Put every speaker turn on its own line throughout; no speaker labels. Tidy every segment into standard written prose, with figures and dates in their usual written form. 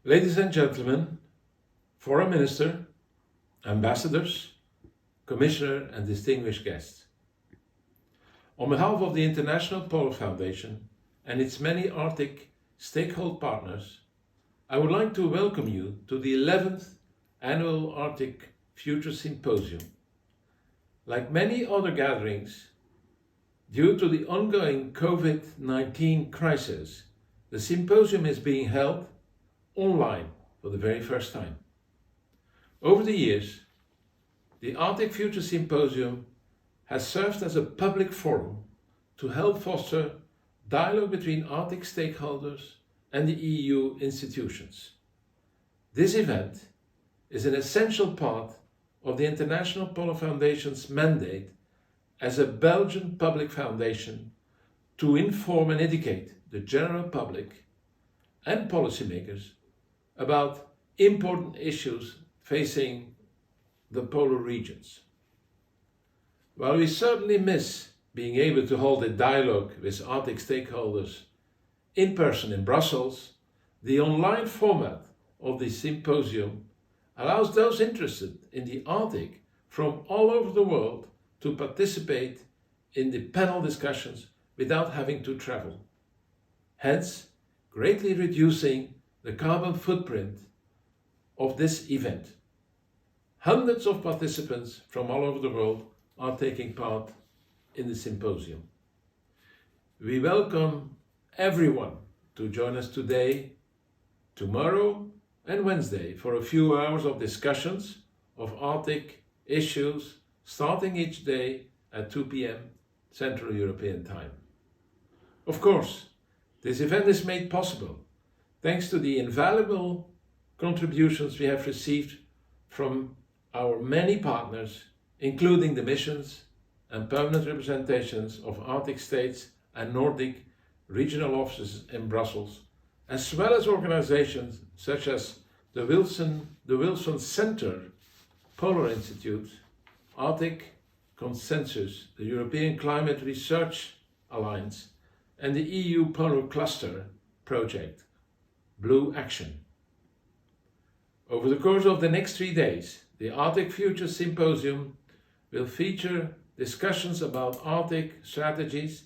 Ladies and gentlemen, Foreign Minister, Ambassadors, Commissioner and distinguished guests. On behalf of the International Polar Foundation and its many Arctic stakeholder partners, I would like to welcome you to the 11th Annual Arctic Future Symposium. Like many other gatherings, due to the ongoing COVID-19 crisis, the symposium is being held online for the very first time. Over the years, the Arctic Future Symposium has served as a public forum to help foster dialogue between Arctic stakeholders and the EU institutions. This event is an essential part of the International Polar Foundation's mandate as a Belgian public foundation to inform and educate the general public and policymakers about important issues facing the polar regions. While we certainly miss being able to hold a dialogue with Arctic stakeholders in person in Brussels, the online format of the symposium allows those interested in the Arctic from all over the world to participate in the panel discussions without having to travel, hence greatly reducing the carbon footprint of this event. Hundreds of participants from all over the world are taking part in the symposium. We welcome everyone to join us today, tomorrow and Wednesday for a few hours of discussions of Arctic issues starting each day at 2 p.m. Central European Time. Of course, this event is made possible thanks to the invaluable contributions we have received from our many partners, including the missions and permanent representations of Arctic states and Nordic regional offices in Brussels, as well as organizations such as the Wilson Center Polar Institute, Arctic Consensus, the European Climate Research Alliance, and the EU Polar Cluster Project, Blue Action. Over the course of the next 3 days, the Arctic Future Symposium will feature discussions about Arctic strategies,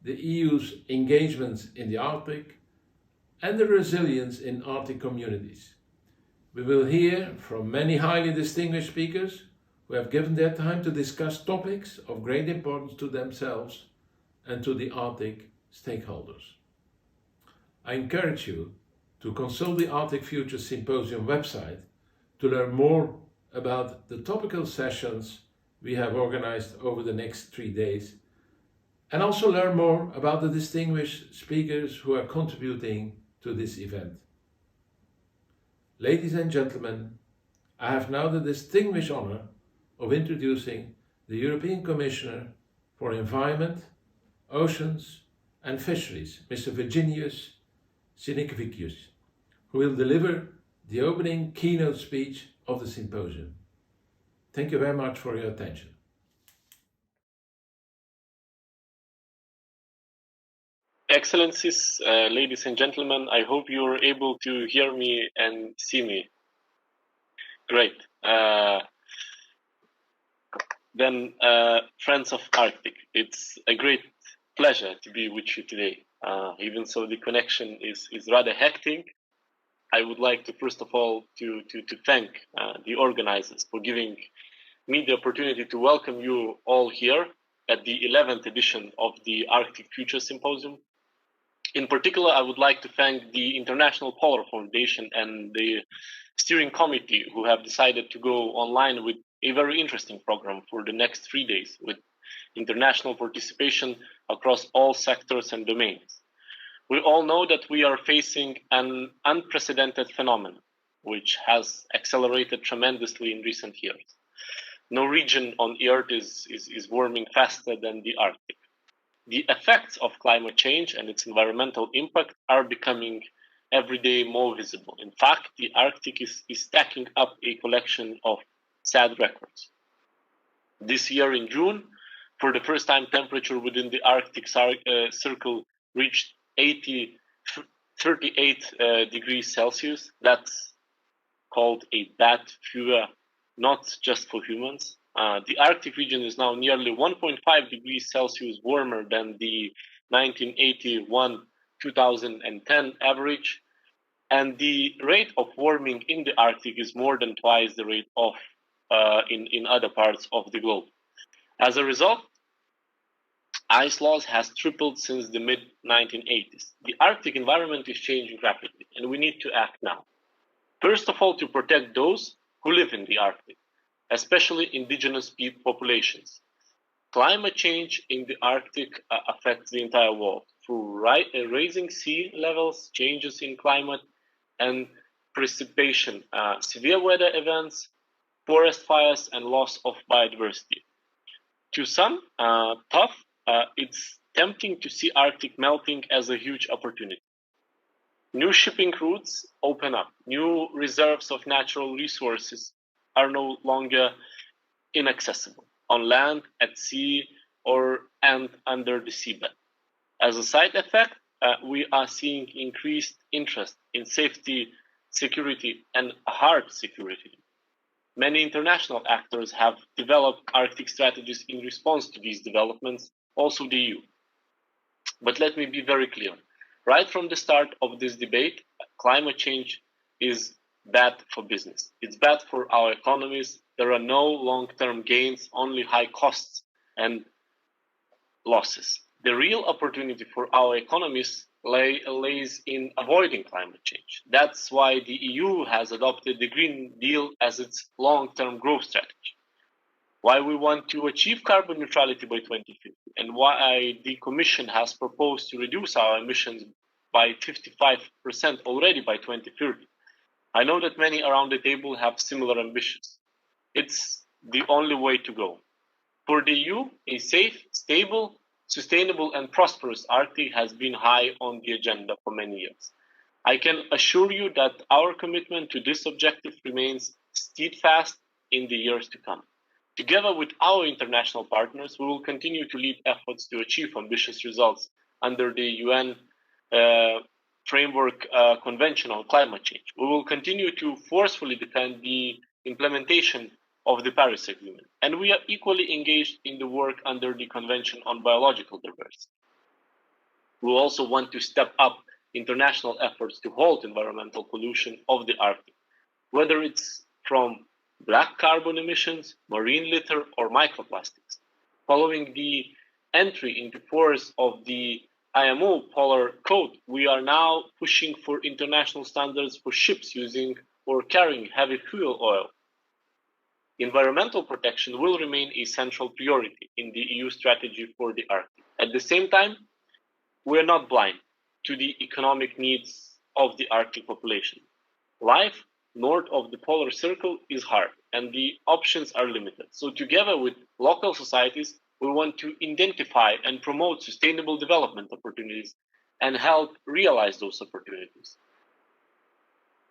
the EU's engagements in the Arctic, and the resilience in Arctic communities. We will hear from many highly distinguished speakers who have given their time to discuss topics of great importance to themselves and to the Arctic stakeholders. I encourage you to consult the Arctic Future Symposium website to learn more about the topical sessions we have organized over the next 3 days, and also learn more about the distinguished speakers who are contributing to this event. Ladies and gentlemen, I have now the distinguished honor of introducing the European Commissioner for Environment, Oceans and Fisheries, Mr. Virginijus Sinkevičius, who will deliver the opening keynote speech of the symposium. Thank you very much for your attention.
Excellencies, ladies and gentlemen, I hope you are able to hear me and see me. Great. Then, friends of Arctic, it's a great pleasure to be with you today. Even though the connection is rather hectic, I would like to first of all to thank the organizers for giving me the opportunity to welcome you all here at the 11th edition of the Arctic Future Symposium. In particular, I would like to thank the International Polar Foundation and the steering committee who have decided to go online with a very interesting program for the next 3 days with international participation across all sectors and domains. We all know that we are facing an unprecedented phenomenon, which has accelerated tremendously in recent years. No region on Earth is warming faster than the Arctic. The effects of climate change and its environmental impact are becoming every day more visible. In fact, the Arctic is stacking up a collection of sad records. This year in June, for the first time, temperature within the Arctic Circle reached 80 38 degrees Celsius. That's called a bad fever, not just for humans. The Arctic region is now nearly 1.5 degrees Celsius warmer than the 1981-2010 average, and the rate of warming in the Arctic is more than twice the rate of in other parts of the globe. As a result, ice loss has tripled since the mid-1980s. The Arctic environment is changing rapidly, and we need to act now. First of all, to protect those who live in the Arctic, especially indigenous populations. Climate change in the Arctic affects the entire world through raising sea levels, changes in climate and precipitation, severe weather events, forest fires, and loss of biodiversity. To some, it's tempting to see Arctic melting as a huge opportunity. New shipping routes open up. New reserves of natural resources are no longer inaccessible on land, at sea, and under the seabed. As a side effect, we are seeing increased interest in safety, security, and hard security. Many international actors have developed Arctic strategies in response to these developments, also the EU. But let me be very clear. Right from the start of this debate, climate change is bad for business. It's bad for our economies. There are no long-term gains, only high costs and losses. The real opportunity for our economies lays in avoiding climate change. That's why the EU has adopted the Green Deal as its long-term growth strategy. Why we want to achieve carbon neutrality by 2050, and why the Commission has proposed to reduce our emissions by 55% already by 2030. I know that many around the table have similar ambitions. It's the only way to go. For the EU, a safe, stable, sustainable, and prosperous Arctic has been high on the agenda for many years. I can assure you that our commitment to this objective remains steadfast in the years to come. Together with our international partners, we will continue to lead efforts to achieve ambitious results under the UN Framework Convention on Climate Change. We will continue to forcefully defend the implementation of the Paris Agreement, and we are equally engaged in the work under the Convention on Biological Diversity. We also want to step up international efforts to halt environmental pollution of the Arctic, whether it's from black carbon emissions, marine litter, or microplastics. Following the entry into force of the IMO Polar Code, we are now pushing for international standards for ships using or carrying heavy fuel oil. Environmental protection will remain a central priority in the EU strategy for the Arctic. At the same time, we are not blind to the economic needs of the Arctic population. Life north of the polar circle is hard, and the options are limited. So together with local societies, we want to identify and promote sustainable development opportunities and help realize those opportunities.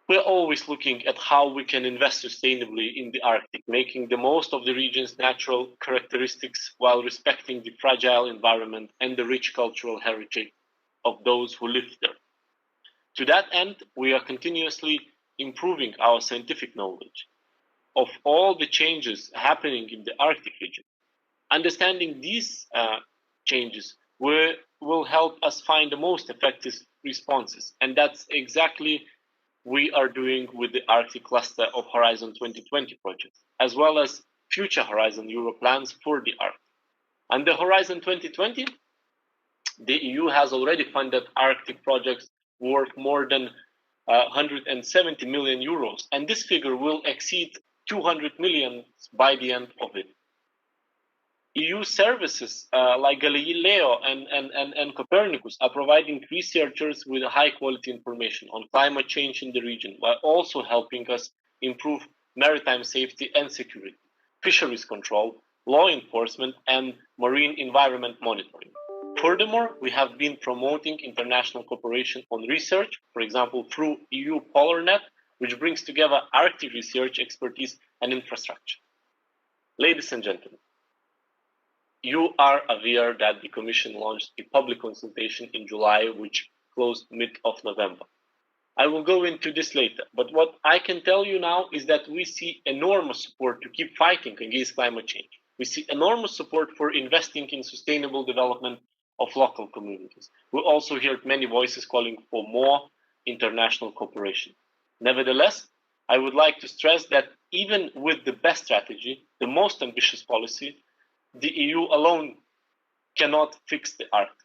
We're always looking at how we can invest sustainably in the Arctic, making the most of the region's natural characteristics while respecting the fragile environment and the rich cultural heritage of those who live there. To that end, we are continuously improving our scientific knowledge of all the changes happening in the Arctic region. Understanding these changes will help us find the most effective responses, and that's exactly we are doing with the Arctic cluster of Horizon 2020 projects, as well as future Horizon Europe plans for the Arctic. Under Horizon 2020, the EU has already funded Arctic projects worth more than 170 million euros, and this figure will exceed 200 million by the end of it. EU services like Galileo and Copernicus are providing researchers with high quality information on climate change in the region, while also helping us improve maritime safety and security, fisheries control, law enforcement, and marine environment monitoring. Furthermore, we have been promoting international cooperation on research, for example, through EU PolarNet, which brings together Arctic research expertise and infrastructure. Ladies and gentlemen, you are aware that the Commission launched a public consultation in July, which closed mid of November. I will go into this later, but what I can tell you now is that we see enormous support to keep fighting against climate change. We see enormous support for investing in sustainable development of local communities. We also heard many voices calling for more international cooperation. Nevertheless, I would like to stress that even with the best strategy, the most ambitious policy, the EU alone cannot fix the Arctic.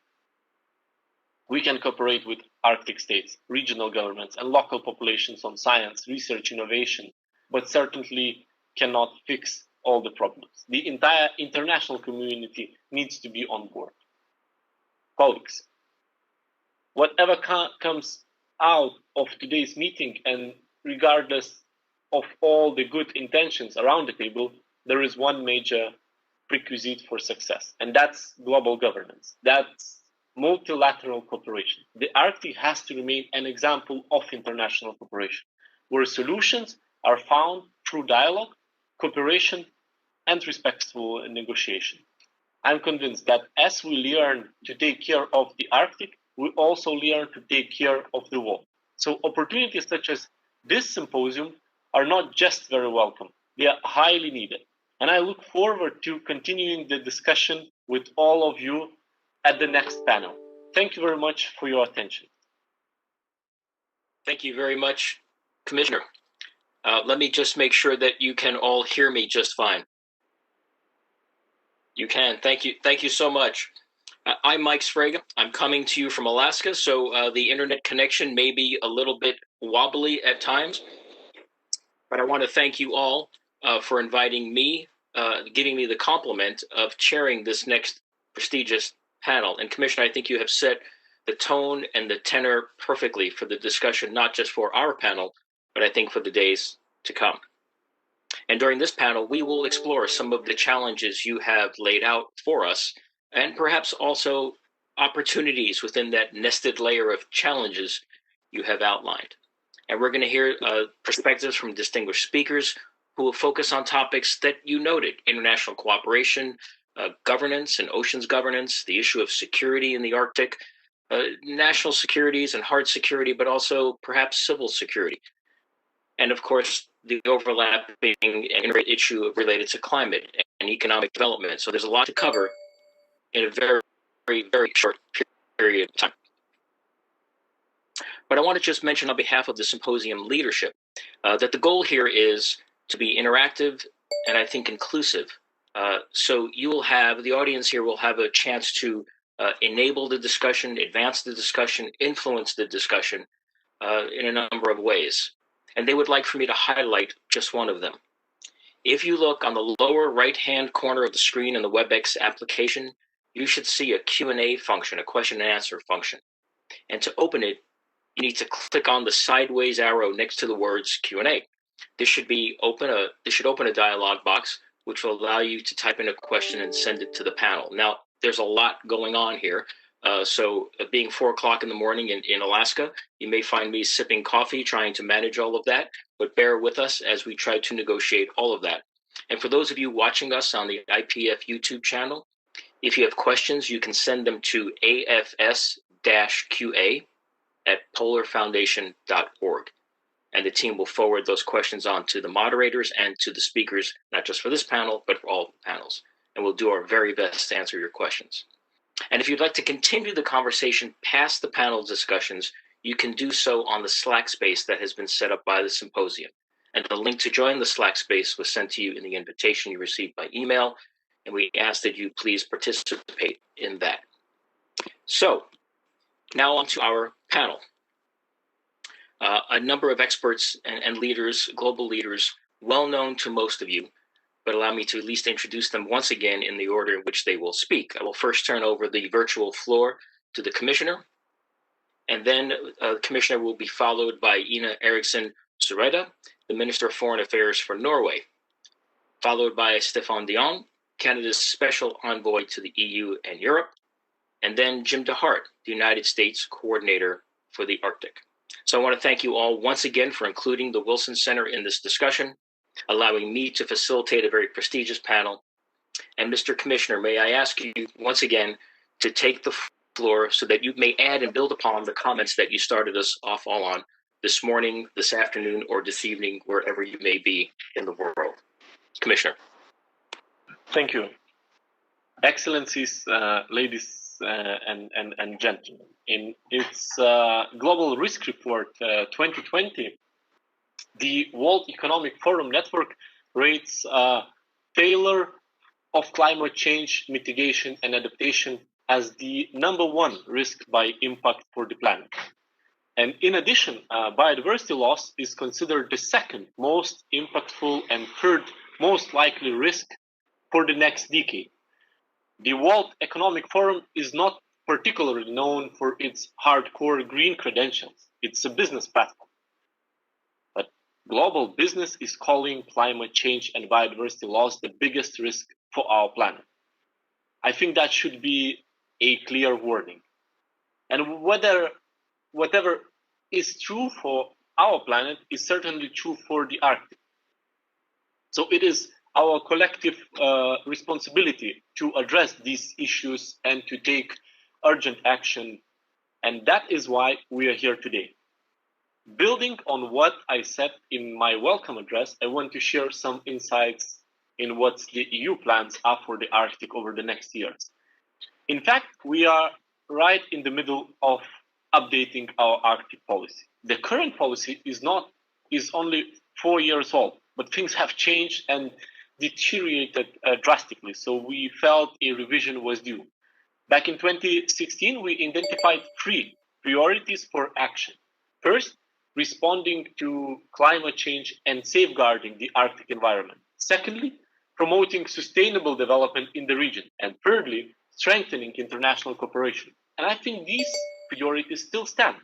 We can cooperate with Arctic states, regional governments, and local populations on science, research, innovation, but certainly cannot fix all the problems. The entire international community needs to be on board. Colleagues, whatever comes out of today's meeting, and regardless of all the good intentions around the table, there is one major prerequisite for success, and that's global governance. That's multilateral cooperation. The Arctic has to remain an example of international cooperation, where solutions are found through dialogue, cooperation, and respectful negotiation. I'm convinced that as we learn to take care of the Arctic, we also learn to take care of the world. So opportunities such as this symposium are not just very welcome, they are highly needed. And I look forward to continuing the discussion with all of you at the next panel. Thank you very much for your attention.
Thank you very much, Commissioner. Let me just make sure that you can all hear me just fine. You can. Thank you. Thank you so much. I'm Mike Sfraga. I'm coming to you from Alaska, so the internet connection may be a little bit wobbly at times. But I want to thank you all for inviting me, giving me the compliment of chairing this next prestigious panel. And Commissioner, I think you have set the tone and the tenor perfectly for the discussion, not just for our panel, but I think for the days to come. And during this panel, we will explore some of the challenges you have laid out for us, and perhaps also opportunities within that nested layer of challenges you have outlined. And we're going to hear perspectives from distinguished speakers who will focus on topics that you noted: international cooperation, governance and oceans governance, the issue of security in the Arctic, national securities and hard security, but also perhaps civil security. And of course, the overlapping issue related to climate and economic development. So there's a lot to cover in a very, very short period of time. But I want to just mention on behalf of the symposium leadership that the goal here is to be interactive and I think inclusive. So you will have, the audience here will have a chance to enable the discussion, advance the discussion, influence the discussion in a number of ways. And they would like for me to highlight just one of them. If you look on the lower right-hand corner of the screen in the WebEx application, you should see a Q&A function, a question and answer function. And to open it, you need to click on the sideways arrow next to the words Q&A. This should open a dialog box, which will allow you to type in a question and send it to the panel. Now, there's a lot going on here. So being 4 o'clock in the morning in Alaska, you may find me sipping coffee, trying to manage all of that, but bear with us as we try to negotiate all of that. And for those of you watching us on the IPF YouTube channel, if you have questions, you can send them to afs-qa@polarfoundation.org. And the team will forward those questions on to the moderators and to the speakers, not just for this panel, but for all panels. And we'll do our very best to answer your questions. And if you'd like to continue the conversation past the panel discussions, you can do so on the Slack space that has been set up by the symposium. And the link to join the Slack space was sent to you in the invitation you received by email, and we ask that you please participate in that. So, now on to our panel. A number of experts and leaders, global leaders, well known to most of you, but allow me to at least introduce them once again in the order in which they will speak. I will first turn over the virtual floor to the Commissioner, and then the Commissioner will be followed by Ina Eriksen Søreide, the Minister of Foreign Affairs for Norway, followed by Stéphane Dion, Canada's Special Envoy to the EU and Europe, and then Jim DeHart, the United States Coordinator for the Arctic. So I want to thank you all once again for including the Wilson Center in this discussion, allowing me to facilitate a very prestigious panel. And Mr. Commissioner, may I ask you once again to take the floor so that you may add and build upon the comments that you started us off all on this morning, this afternoon, or this evening, wherever you may be in the world. Commissioner.
Thank you. Excellencies, ladies and gentlemen, in its Global Risk Report 2020, the World Economic Forum Network rates failure of climate change mitigation and adaptation as the #1 risk by impact for the planet. And in addition, biodiversity loss is considered the second most impactful and third most likely risk for the next decade. The World Economic Forum is not particularly known for its hardcore green credentials. It's a business platform. But global business is calling climate change and biodiversity loss the biggest risk for our planet. I think that should be a clear warning. And whatever is true for our planet is certainly true for the Arctic. So it is our collective responsibility to address these issues and to take urgent action. And that is why we are here today. Building on what I said in my welcome address, I want to share some insights in what the EU plans are for the Arctic over the next years. In fact, we are right in the middle of updating our Arctic policy. The current policy is only 4 years old, but things have changed and deteriorated drastically, so we felt a revision was due. Back in 2016, we identified 3 priorities for action. First, responding to climate change and safeguarding the Arctic environment. Secondly, promoting sustainable development in the region. And thirdly, strengthening international cooperation. And I think these priorities still stand,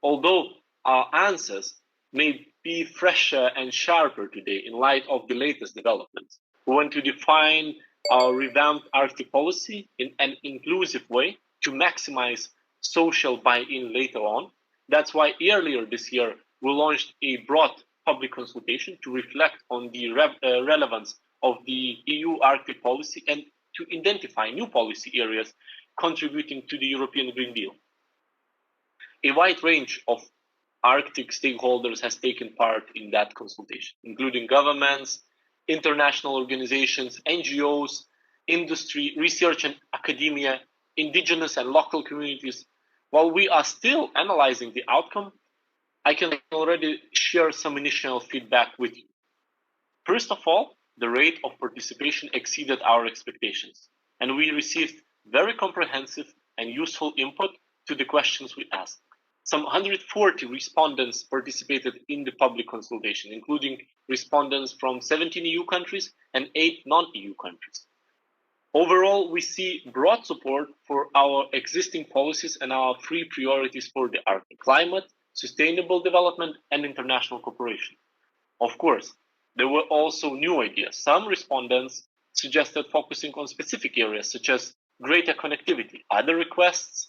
although our answers may be fresher and sharper today in light of the latest developments. We want to define our revamped Arctic policy in an inclusive way to maximize social buy-in later on. That's why earlier this year, we launched a broad public consultation to reflect on the relevance of the EU Arctic policy and to identify new policy areas contributing to the European Green Deal. A wide range of Arctic stakeholders has taken part in that consultation, including governments, international organizations, NGOs, industry, research and academia, indigenous and local communities. While we are still analyzing the outcome, I can already share some initial feedback with you. First of all, the rate of participation exceeded our expectations, and we received very comprehensive and useful input to the questions we asked. Some 140 respondents participated in the public consultation, including respondents from 17 EU countries and 8 non-EU countries. Overall, we see broad support for our existing policies and our 3 priorities for the Arctic: climate, sustainable development, and international cooperation. Of course, there were also new ideas. Some respondents suggested focusing on specific areas such as greater connectivity. Other requests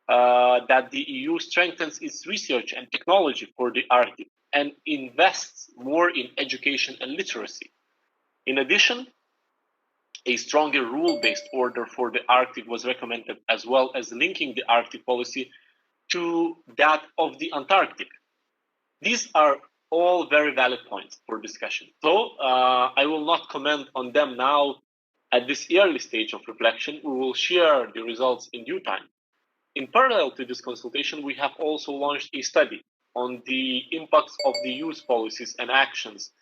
that the EU strengthens its research and technology for the Arctic and invests more in education and literacy. In addition, a stronger rule-based order for the Arctic was recommended, as well as linking the Arctic policy to that of the Antarctic. These are all very valid points for discussion. So I will not comment on them now at this early stage of reflection. We will share the results in due time. In parallel to this consultation, we have also launched a study on the impacts of the EU's policies and actions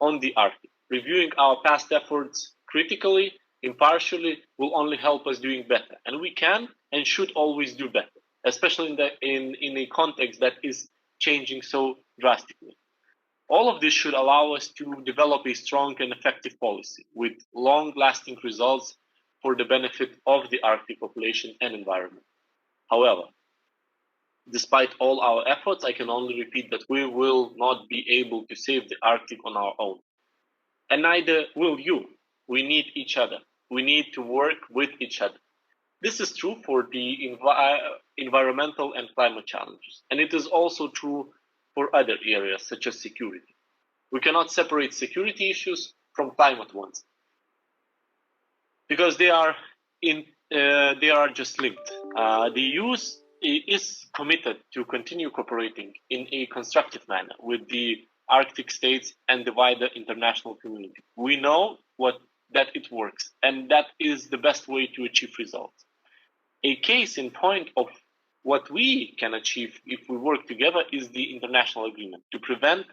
on the Arctic. Reviewing our past efforts critically, impartially, will only help us doing better. And we can and should always do better, especially in a context that is changing so drastically. All of this should allow us to develop a strong and effective policy with long-lasting results for the benefit of the Arctic population and environment. However, despite all our efforts, I can only repeat that we will not be able to save the Arctic on our own. And neither will you. We need each other. We need to work with each other. This is true for the environmental and climate challenges. And it is also true for other areas, such as security. We cannot separate security issues from climate ones, because they are they are just linked. The EU is committed to continue cooperating in a constructive manner with the Arctic states and the wider international community. We know that it works, and that is the best way to achieve results. A case in point of what we can achieve if we work together is the international agreement to prevent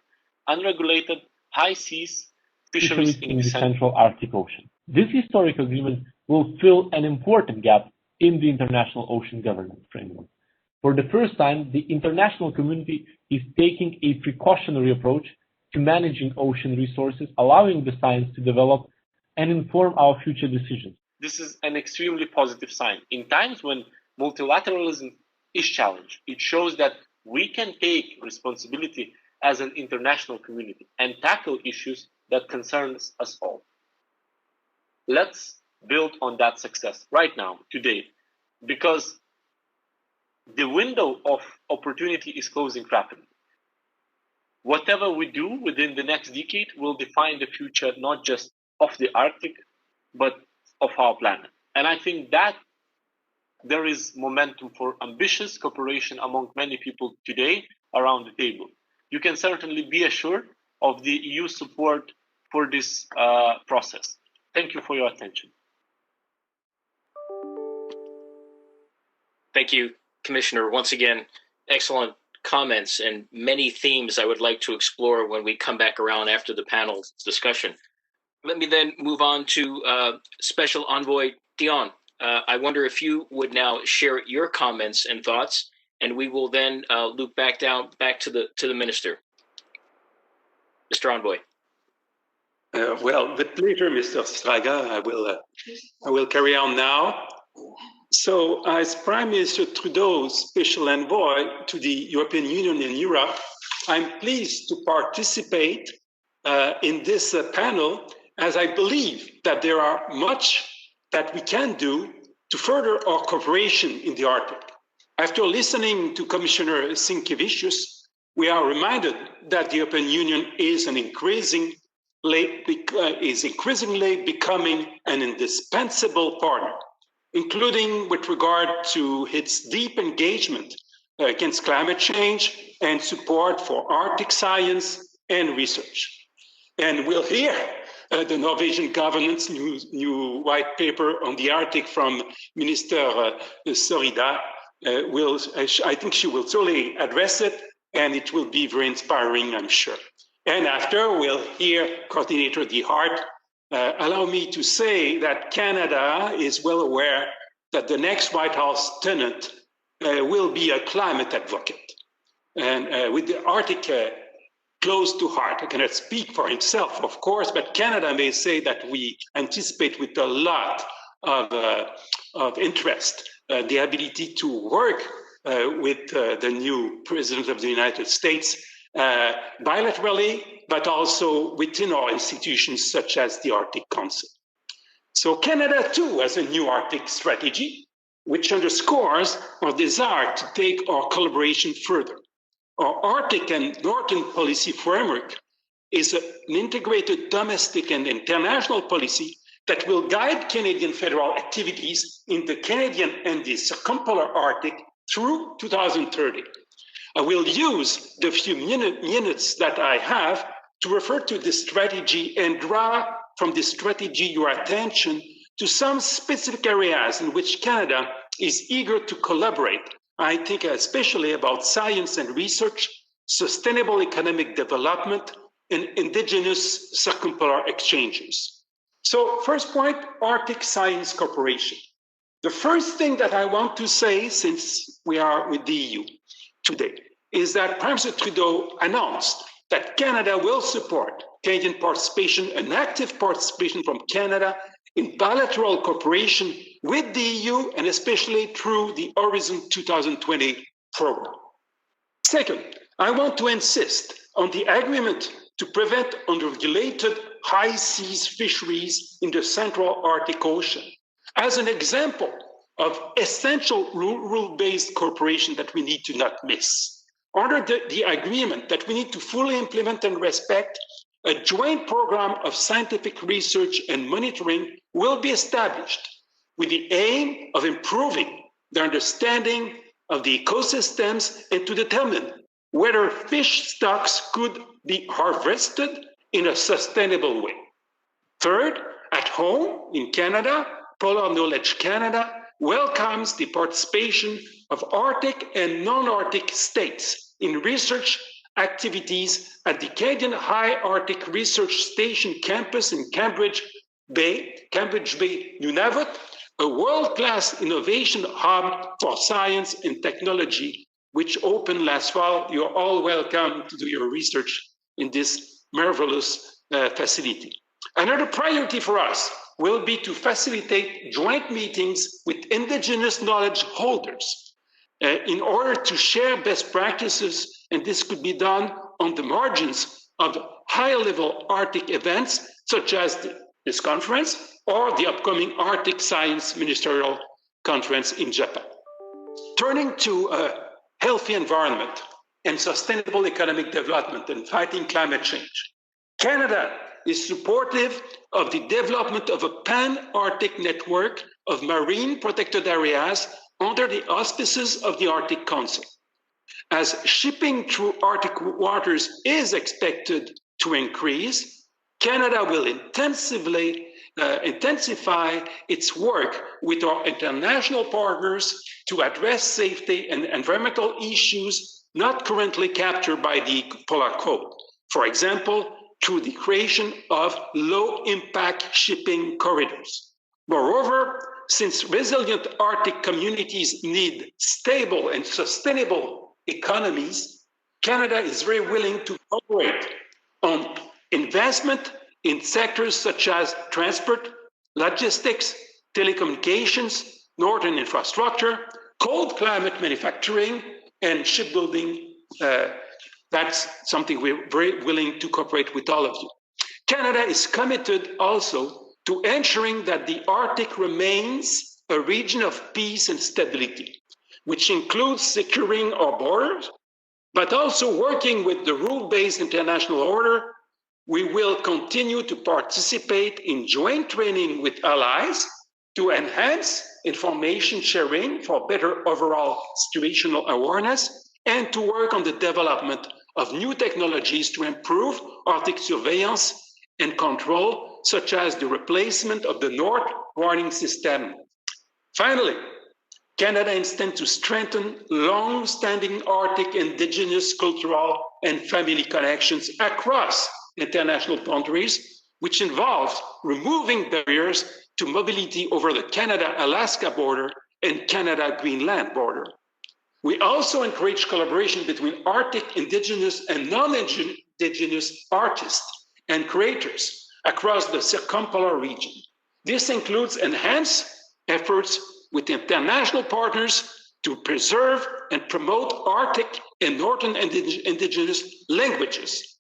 unregulated high seas fisheries in the
Central Arctic Ocean. This historic agreement will fill an important gap in the international ocean governance framework. For the first time, the international community is taking a precautionary approach to managing ocean resources, allowing the science to develop and inform our future decisions.
This is an extremely positive sign. In times when multilateralism is challenged, it shows that we can take responsibility as an international community and tackle issues that concerns us all. Let's build on that success right now, today, because the window of opportunity is closing rapidly. Whatever we do within the next decade will define the future not just of the Arctic, but of our planet. And I think that there is momentum for ambitious cooperation among many people today around the table. You can certainly be assured of the EU support for this process. Thank you for your attention.
Thank you, Commissioner. Once again, excellent comments and many themes I would like to explore when we come back around after the panel discussion. Let me then move on to Special Envoy Dion. I wonder if you would now share your comments and thoughts, and we will then loop back to the Minister. Mr. Envoy.
Well, with pleasure, Mr. Sfraga. I will carry on now. So, as Prime Minister Trudeau's special envoy to the European Union in Europe, I'm pleased to participate in this panel, as I believe that there are much that we can do to further our cooperation in the Arctic. After listening to Commissioner Sinkevičius, we are reminded that the European Union is increasingly becoming an indispensable partner, including with regard to its deep engagement against climate change and support for Arctic science and research. And we'll hear the Norwegian government's new white paper on the Arctic from Minister Søreide. I think she will totally address it, and it will be very inspiring, I'm sure. And after, we'll hear Coordinator De Hart. Allow me to say that Canada is well aware that the next White House tenant will be a climate advocate. And with the Arctic close to heart, I cannot speak for himself, of course, but Canada may say that we anticipate with a lot of interest the ability to work with the new President of the United States bilaterally, but also within our institutions such as the Arctic Council. So Canada too has a new Arctic strategy, which underscores our desire to take our collaboration further. Our Arctic and Northern policy framework is an integrated domestic and international policy that will guide Canadian federal activities in the Canadian and the circumpolar Arctic through 2030. I will use the few minutes that I have to refer to this strategy and draw from this strategy your attention to some specific areas in which Canada is eager to collaborate. I think especially about science and research, sustainable economic development, and indigenous circumpolar exchanges. So first point, Arctic science cooperation. The first thing that I want to say, since we are with the EU today, is that Prime Minister Trudeau announced that Canada will support Canadian participation, an active participation from Canada in bilateral cooperation with the EU, and especially through the Horizon 2020 program. Second, I want to insist on the agreement to prevent unregulated high seas fisheries in the Central Arctic Ocean as an example of essential rule-based cooperation that we need to not miss. Under the agreement that we need to fully implement and respect, a joint program of scientific research and monitoring will be established with the aim of improving the understanding of the ecosystems and to determine whether fish stocks could be harvested in a sustainable way. Third, at home in Canada, Polar Knowledge Canada welcomes the participation of Arctic and non-Arctic states in research activities at the Canadian High Arctic Research Station campus in Cambridge Bay, Nunavut, a world-class innovation hub for science and technology, which opened last fall. You're all welcome to do your research in this marvelous facility. Another priority for us will be to facilitate joint meetings with Indigenous knowledge holders in order to share best practices, and this could be done on the margins of high-level Arctic events, such as this conference or the upcoming Arctic Science Ministerial Conference in Japan. Turning to a healthy environment and sustainable economic development and fighting climate change, Canada is supportive of the development of a pan-Arctic network of marine protected areas under the auspices of the Arctic Council. As shipping through Arctic waters is expected to increase, Canada will intensify its work with our international partners to address safety and environmental issues not currently captured by the Polar Code. For example, through the creation of low-impact shipping corridors. Moreover, since resilient Arctic communities need stable and sustainable economies, Canada is very willing to cooperate on investment in sectors such as transport, logistics, telecommunications, northern infrastructure, cold climate manufacturing, and shipbuilding. That's something we're very willing to cooperate with all of you. Canada is committed also to ensuring that the Arctic remains a region of peace and stability, which includes securing our borders, but also working with the rule-based international order. We will continue to participate in joint training with allies to enhance information sharing for better overall situational awareness and to work on the development of new technologies to improve Arctic surveillance and control, such as the replacement of the North Warning System. Finally, Canada intends to strengthen long-standing Arctic Indigenous cultural and family connections across international boundaries, which involves removing barriers to mobility over the Canada-Alaska border and Canada-Greenland border. We also encourage collaboration between Arctic Indigenous and non-Indigenous artists and creators across the circumpolar region. This includes enhanced efforts with international partners to preserve and promote Arctic and Northern Indigenous languages.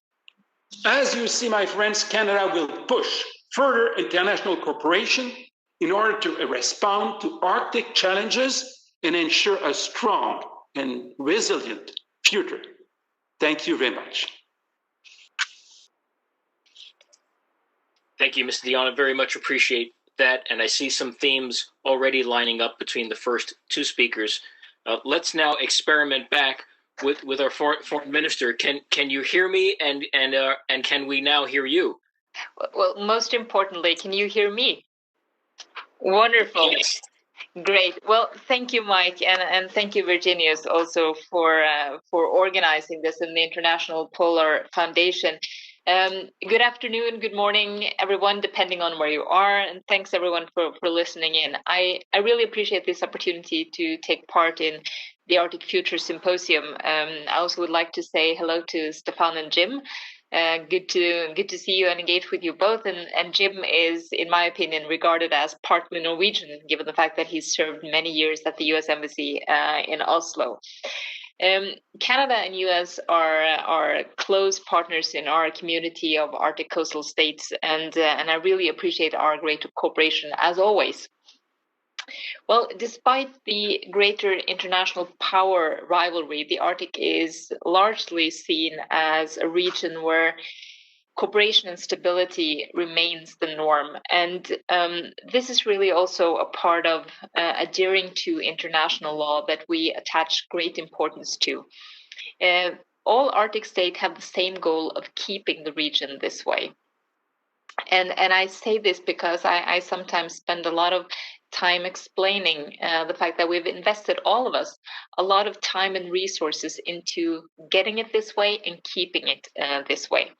As you see, my friends, Canada will push further international cooperation in order to respond to Arctic challenges and ensure a strong and resilient future. Thank you very much.
Thank you, Mr. Dion. I very much appreciate that. And I see some themes already lining up between the first two speakers. Let's now experiment back with our foreign minister. Can you hear me? And can we now hear you?
Well, most importantly, can you hear me? Wonderful.
Yes.
Great. Well, thank you, Mike, and thank you, Virginijus, also for organizing this in the International Polar Foundation. Good afternoon, good morning, everyone, depending on where you are, and thanks everyone for listening in. I really appreciate this opportunity to take part in the Arctic Future Symposium. I also would like to say hello to Stéphane and Jim. Good to see you and engage with you both. And Jim is, in my opinion, regarded as partly Norwegian, given the fact that he's served many years at the U.S. Embassy in Oslo. Canada and U.S. are close partners in our community of Arctic coastal states, and I really appreciate our great cooperation as always. Well, despite the greater international power rivalry, the Arctic is largely seen as a region where cooperation and stability remains the norm. And this is really also a part of adhering to international law that we attach great importance to. All Arctic states have the same goal of keeping the region this way. And I say this because I sometimes spend a lot of time explaining the fact that we've invested, all of us, a lot of time and resources into getting it this way and keeping it this way.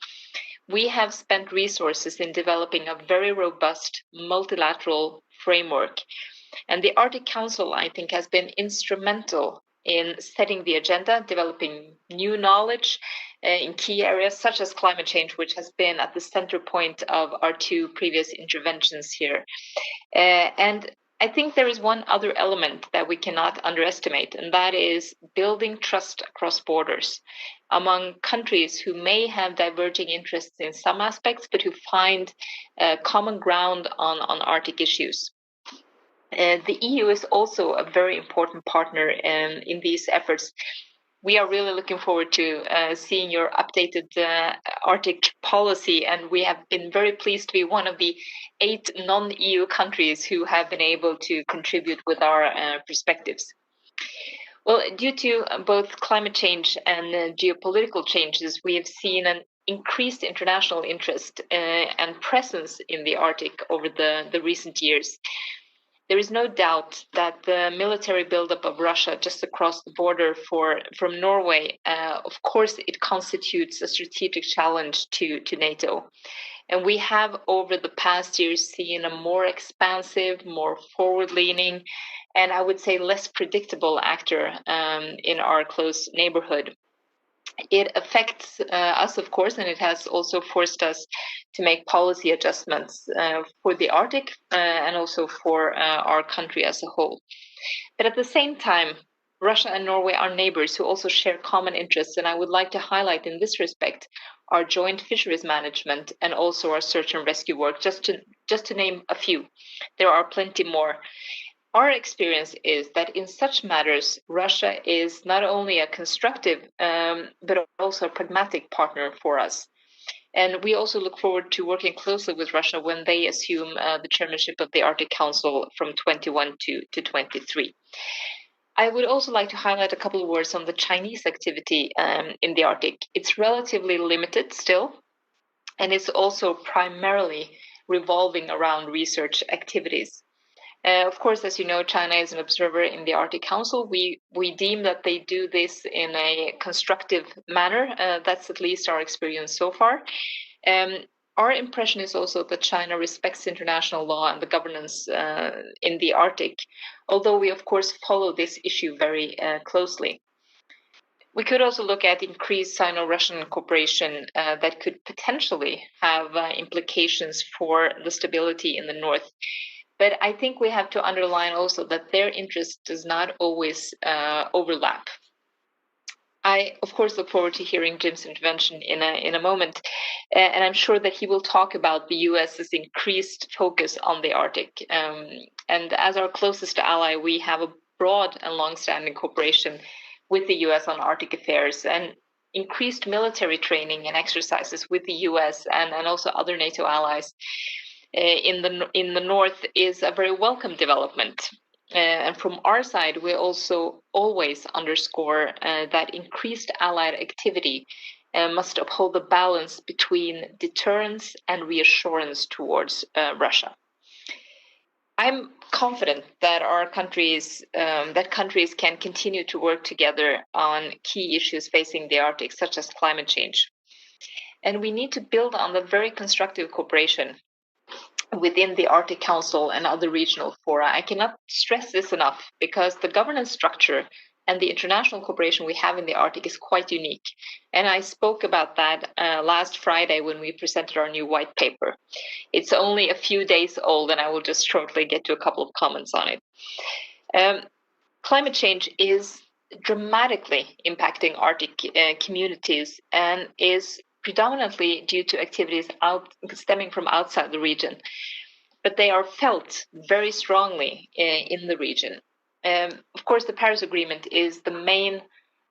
We have spent resources in developing a very robust multilateral framework. And the Arctic Council, I think, has been instrumental in setting the agenda, developing new knowledge in key areas such as climate change, which has been at the center point of our two previous interventions here. And I think there is one other element that we cannot underestimate, and that is building trust across borders among countries who may have diverging interests in some aspects, but who find common ground on Arctic issues. The EU is also a very important partner in these efforts. We are really looking forward to seeing your updated Arctic policy, and we have been very pleased to be one of the 8 non-EU countries who have been able to contribute with our perspectives. Well, due to both climate change and geopolitical changes, we have seen an increased international interest and presence in the Arctic over the recent years. There is no doubt that the military buildup of Russia just across the border from Norway, of course, it constitutes a strategic challenge to NATO. And we have, over the past years, seen a more expansive, more forward-leaning, and I would say less predictable actor in our close neighborhood. It affects us, of course, and it has also forced us to make policy adjustments for the Arctic and also for our country as a whole. But at the same time, Russia and Norway are neighbors who also share common interests, and I would like to highlight in this respect our joint fisheries management and also our search and rescue work, just to name a few. There are plenty more. Our experience is that in such matters, Russia is not only a constructive, but also a pragmatic partner for us. And we also look forward to working closely with Russia when they assume the chairmanship of the Arctic Council from 21 to 23. I would also like to highlight a couple of words on the Chinese activity in the Arctic. It's relatively limited still, and it's also primarily revolving around research activities. Of course, as you know, China is an observer in the Arctic Council. We deem that they do this in a constructive manner. That's at least our experience so far. Our impression is also that China respects international law and the governance in the Arctic, although we, of course, follow this issue very closely. We could also look at increased Sino-Russian cooperation that could potentially have implications for the stability in the north. But I think we have to underline also that their interest does not always overlap. I, of course, look forward to hearing Jim's intervention in a moment, and I'm sure that he will talk about the US's increased focus on the Arctic. And as our closest ally, we have a broad and long-standing cooperation with the US on Arctic affairs, and increased military training and exercises with the US and also other NATO allies in the north is a very welcome development. And from our side, we also always underscore that increased allied activity must uphold the balance between deterrence and reassurance towards Russia. I'm confident that countries can continue to work together on key issues facing the Arctic, such as climate change. And we need to build on the very constructive cooperation within the Arctic Council and other regional fora. I cannot stress this enough, because the governance structure and the international cooperation we have in the Arctic is quite unique. And I spoke about that last Friday when we presented our new white paper. It's only a few days old, and I will just shortly get to a couple of comments on it. Climate change is dramatically impacting Arctic communities and is predominantly due to activities stemming from outside the region, but they are felt very strongly in the region. Of course, the Paris Agreement is the main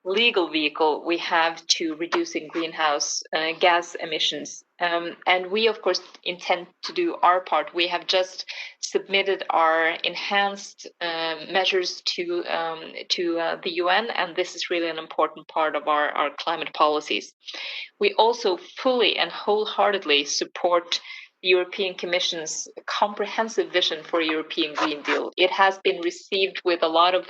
legal vehicle we have to reducing greenhouse gas emissions. And we, of course, intend to do our part. We have just submitted our enhanced measures to the UN, and this is really an important part of our climate policies. We also fully and wholeheartedly support the European Commission's comprehensive vision for a European Green Deal. It has been received with a lot of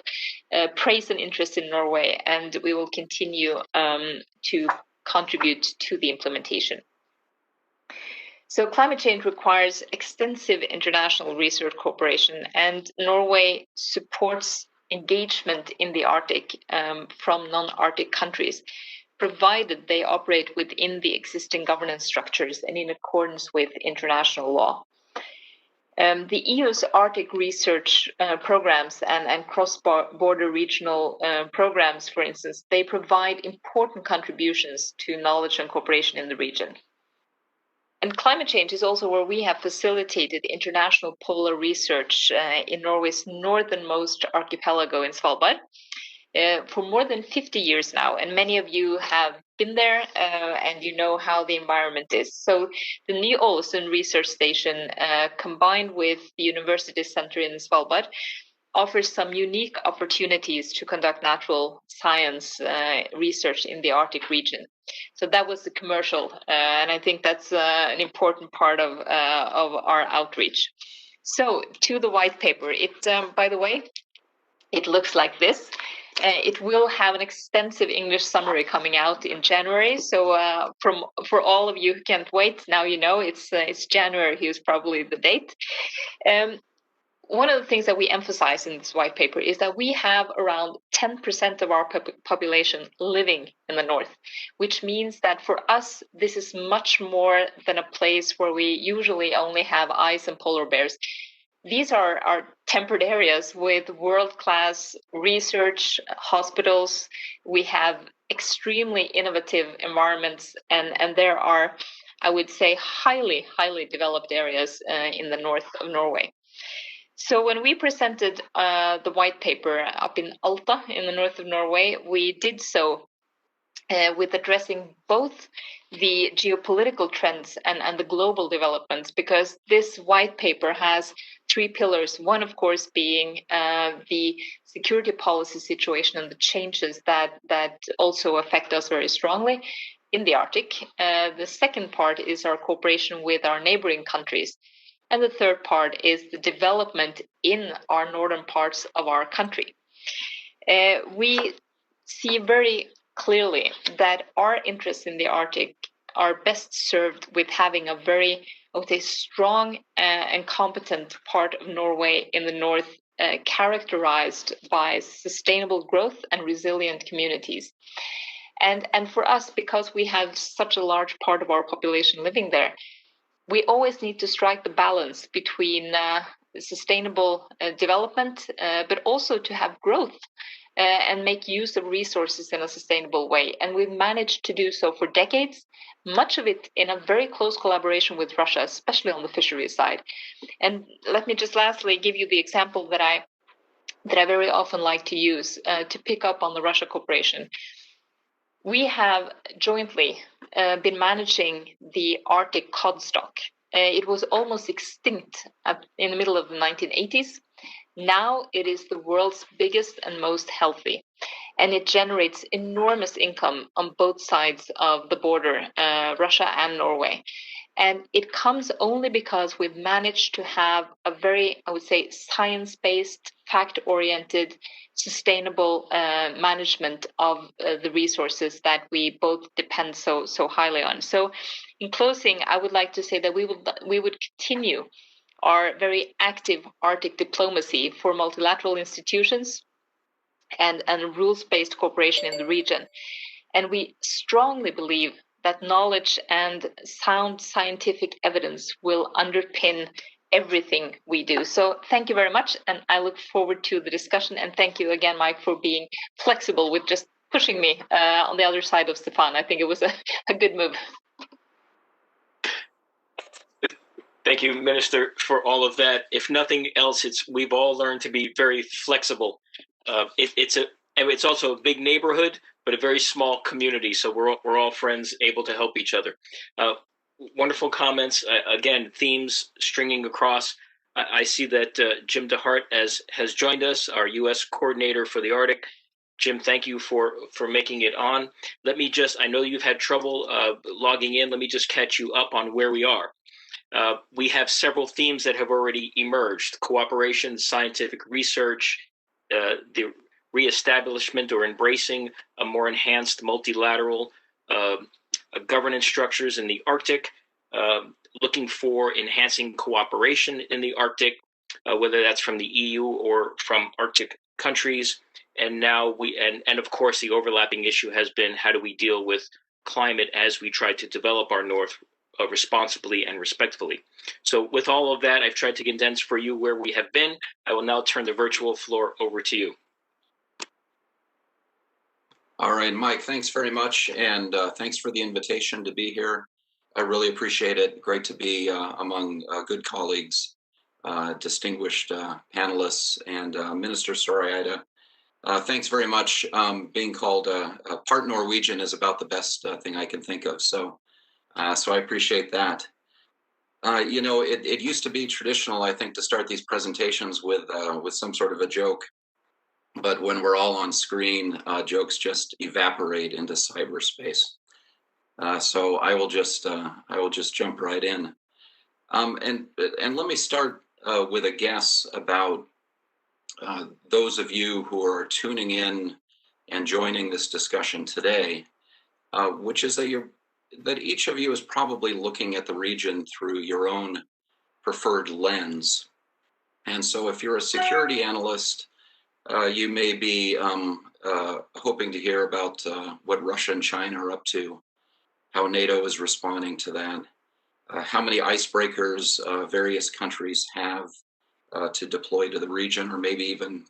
praise and interest in Norway, and we will continue to contribute to the implementation. So climate change requires extensive international research cooperation, and Norway supports engagement in the Arctic from non-Arctic countries, provided they operate within the existing governance structures and in accordance with international law. The EU's Arctic research programs and cross-border regional programs, for instance, they provide important contributions to knowledge and cooperation in the region. And climate change is also where we have facilitated international polar research in Norway's northernmost archipelago in Svalbard for more than 50 years now. And many of you have been there and you know how the environment is. So the New Ålesund Research Station, combined with the University Center in Svalbard, offers some unique opportunities to conduct natural science research in the Arctic region. So that was the commercial, and I think that's an important part of our outreach. So to the white paper, it by the way, it looks like this. It will have an extensive English summary coming out in January. So for all of you who can't wait, now you know it's January. Here's probably the date. One of the things that we emphasize in this white paper is that we have around 10% of our population living in the north, which means that for us, this is much more than a place where we usually only have ice and polar bears. These are temperate areas with world-class research, hospitals. We have extremely innovative environments, and there are, I would say, highly developed areas in the north of Norway. So when we presented the white paper up in Alta in the north of Norway, we did so with addressing both the geopolitical trends and the global developments, because this white paper has three pillars. One, of course, being the security policy situation and the changes that also affect us very strongly in the Arctic. The second part is our cooperation with our neighboring countries. And the third part is the development in our northern parts of our country. We see very clearly that our interests in the Arctic are best served with having a very, I would say, strong and competent part of Norway in the north, characterized by sustainable growth and resilient communities. And for us, because we have such a large part of our population living there, we always need to strike the balance between sustainable development, but also to have growth and make use of resources in a sustainable way. And we've managed to do so for decades, much of it in a very close collaboration with Russia, especially on the fisheries side. And let me just lastly give you the example that I very often like to use to pick up on the Russia cooperation. We have jointly been managing the Arctic cod stock. It was almost extinct in the middle of the 1980s. Now it is the world's biggest and most healthy, and it generates enormous income on both sides of the border, Russia and Norway. And it comes only because we've managed to have a very, I would say, science-based, fact-oriented, sustainable management of the resources that we both depend so highly on. So in closing, I would like to say that we would continue our very active Arctic diplomacy for multilateral institutions and rules-based cooperation in the region. And we strongly believe that knowledge and sound scientific evidence will underpin everything we do. So thank you very much, and I look forward to the discussion. And thank you again, Mike, for being flexible with just pushing me on the other side of Stéphane. I think it was a good move.
Thank you, Minister, for all of that. If nothing else, we've all learned to be very flexible. It's also a big neighborhood, but a very small community. So we're all friends, able to help each other. Wonderful comments. Again, themes stringing across. I see that Jim DeHart has joined us, our U.S. coordinator for the Arctic. Jim, thank you for making it on. Let me just, I know you've had trouble logging in. Let me just catch you up on where we are. We have several themes that have already emerged: cooperation, scientific research, the reestablishment or embracing a more enhanced multilateral governance structures in the Arctic, looking for enhancing cooperation in the Arctic, whether that's from the EU or from Arctic countries. And now and of course, the overlapping issue has been, how do we deal with climate as we try to develop our North responsibly and respectfully? So with all of that, I've tried to condense for you where we have been. I will now turn the virtual floor over to you.
All right, Mike, thanks very much. And thanks for the invitation to be here. I really appreciate it. Great to be among good colleagues, distinguished panelists, and Minister Søreide. Thanks very much. Being called a part Norwegian is about the best thing I can think of. So I appreciate that. You know, it used to be traditional, I think, to start these presentations with some sort of a joke. But when we're all on screen, jokes just evaporate into cyberspace. So I will just jump right in. And let me start with a guess about those of you who are tuning in and joining this discussion today, which is that each of you is probably looking at the region through your own preferred lens. And so if you're a security analyst, you may be hoping to hear about what Russia and China are up to, how NATO is responding to that, how many icebreakers various countries have to deploy to the region, or maybe even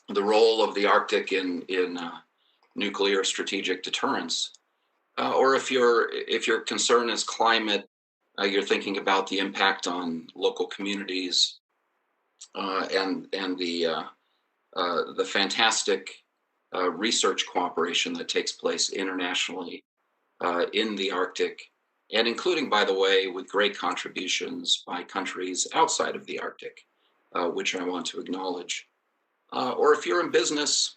the role of the Arctic in nuclear strategic deterrence. Or if your concern is climate, you're thinking about the impact on local communities and the fantastic research cooperation that takes place internationally in the Arctic, and including, by the way, with great contributions by countries outside of the Arctic, which I want to acknowledge. Or if you're in business,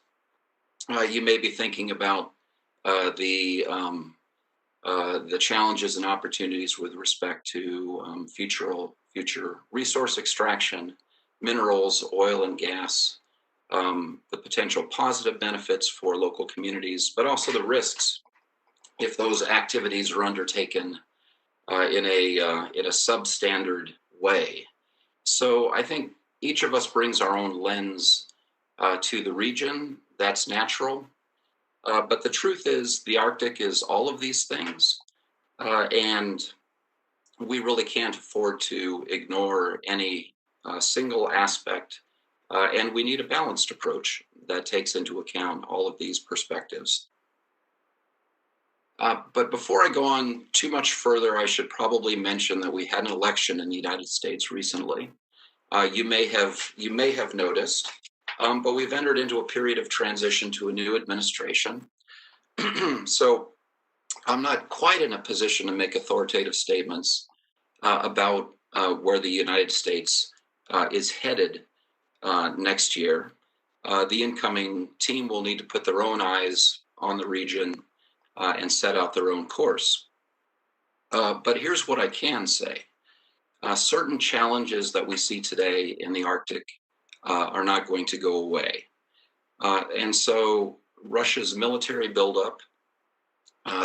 you may be thinking about the challenges and opportunities with respect to future resource extraction, minerals, oil and gas, the potential positive benefits for local communities, but also the risks if those activities are undertaken in a substandard way. So I think each of us brings our own lens to the region. That's natural. But the truth is, the Arctic is all of these things. And we really can't afford to ignore any single aspect. And we need a balanced approach that takes into account all of these perspectives. But before I go on too much further, I should probably mention that we had an election in the United States recently. You may have noticed, but we've entered into a period of transition to a new administration. So I'm not quite in a position to make authoritative statements about where the United States is headed next year. The incoming team will need to put their own eyes on the region and set out their own course. But here's what I can say. Certain challenges that we see today in the Arctic are not going to go away. And so Russia's military buildup,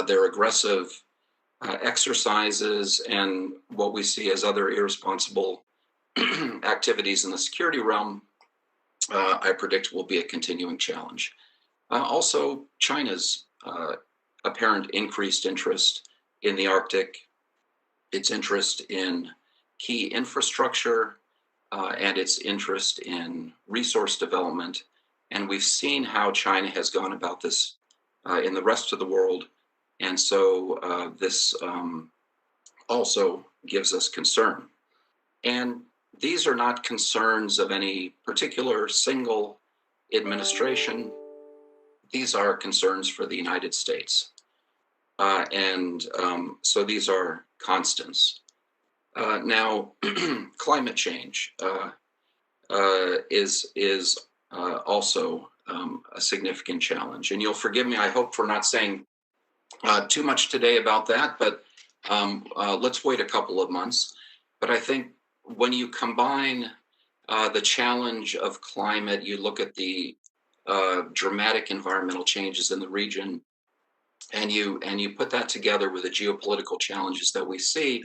their aggressive exercises, and what we see as other irresponsible activities in the security realm, I predict will be a continuing challenge. Also, China's apparent increased interest in the Arctic, its interest in key infrastructure, and its interest in resource development. And we've seen how China has gone about this in the rest of the world. And so this also gives us concern. And these are not concerns of any particular single administration. these are concerns for the United States. So these are constants. Now, climate change is also a significant challenge. And you'll forgive me, I hope, for not saying too much today about that, but let's wait a couple of months. But I think when you combine the challenge of climate, you look at the dramatic environmental changes in the region, and you put that together with the geopolitical challenges that we see,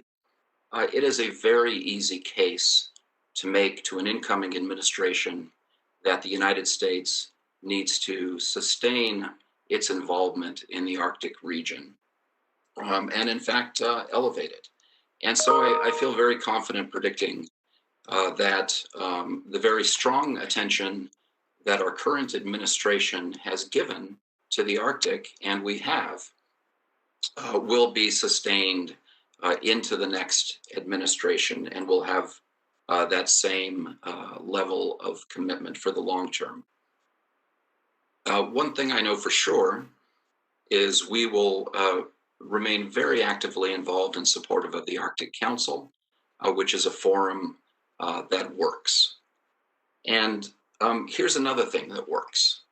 it is a very easy case to make to an incoming administration that the United States needs to sustain its involvement in the Arctic region, and in fact elevate it. And so I feel very confident predicting that the very strong attention that our current administration has given to the Arctic, and we have, will be sustained into the next administration, and will have that same level of commitment for the long term. One thing I know for sure is we will remain very actively involved and supportive of the Arctic Council, which is a forum that works. And here's another thing that works.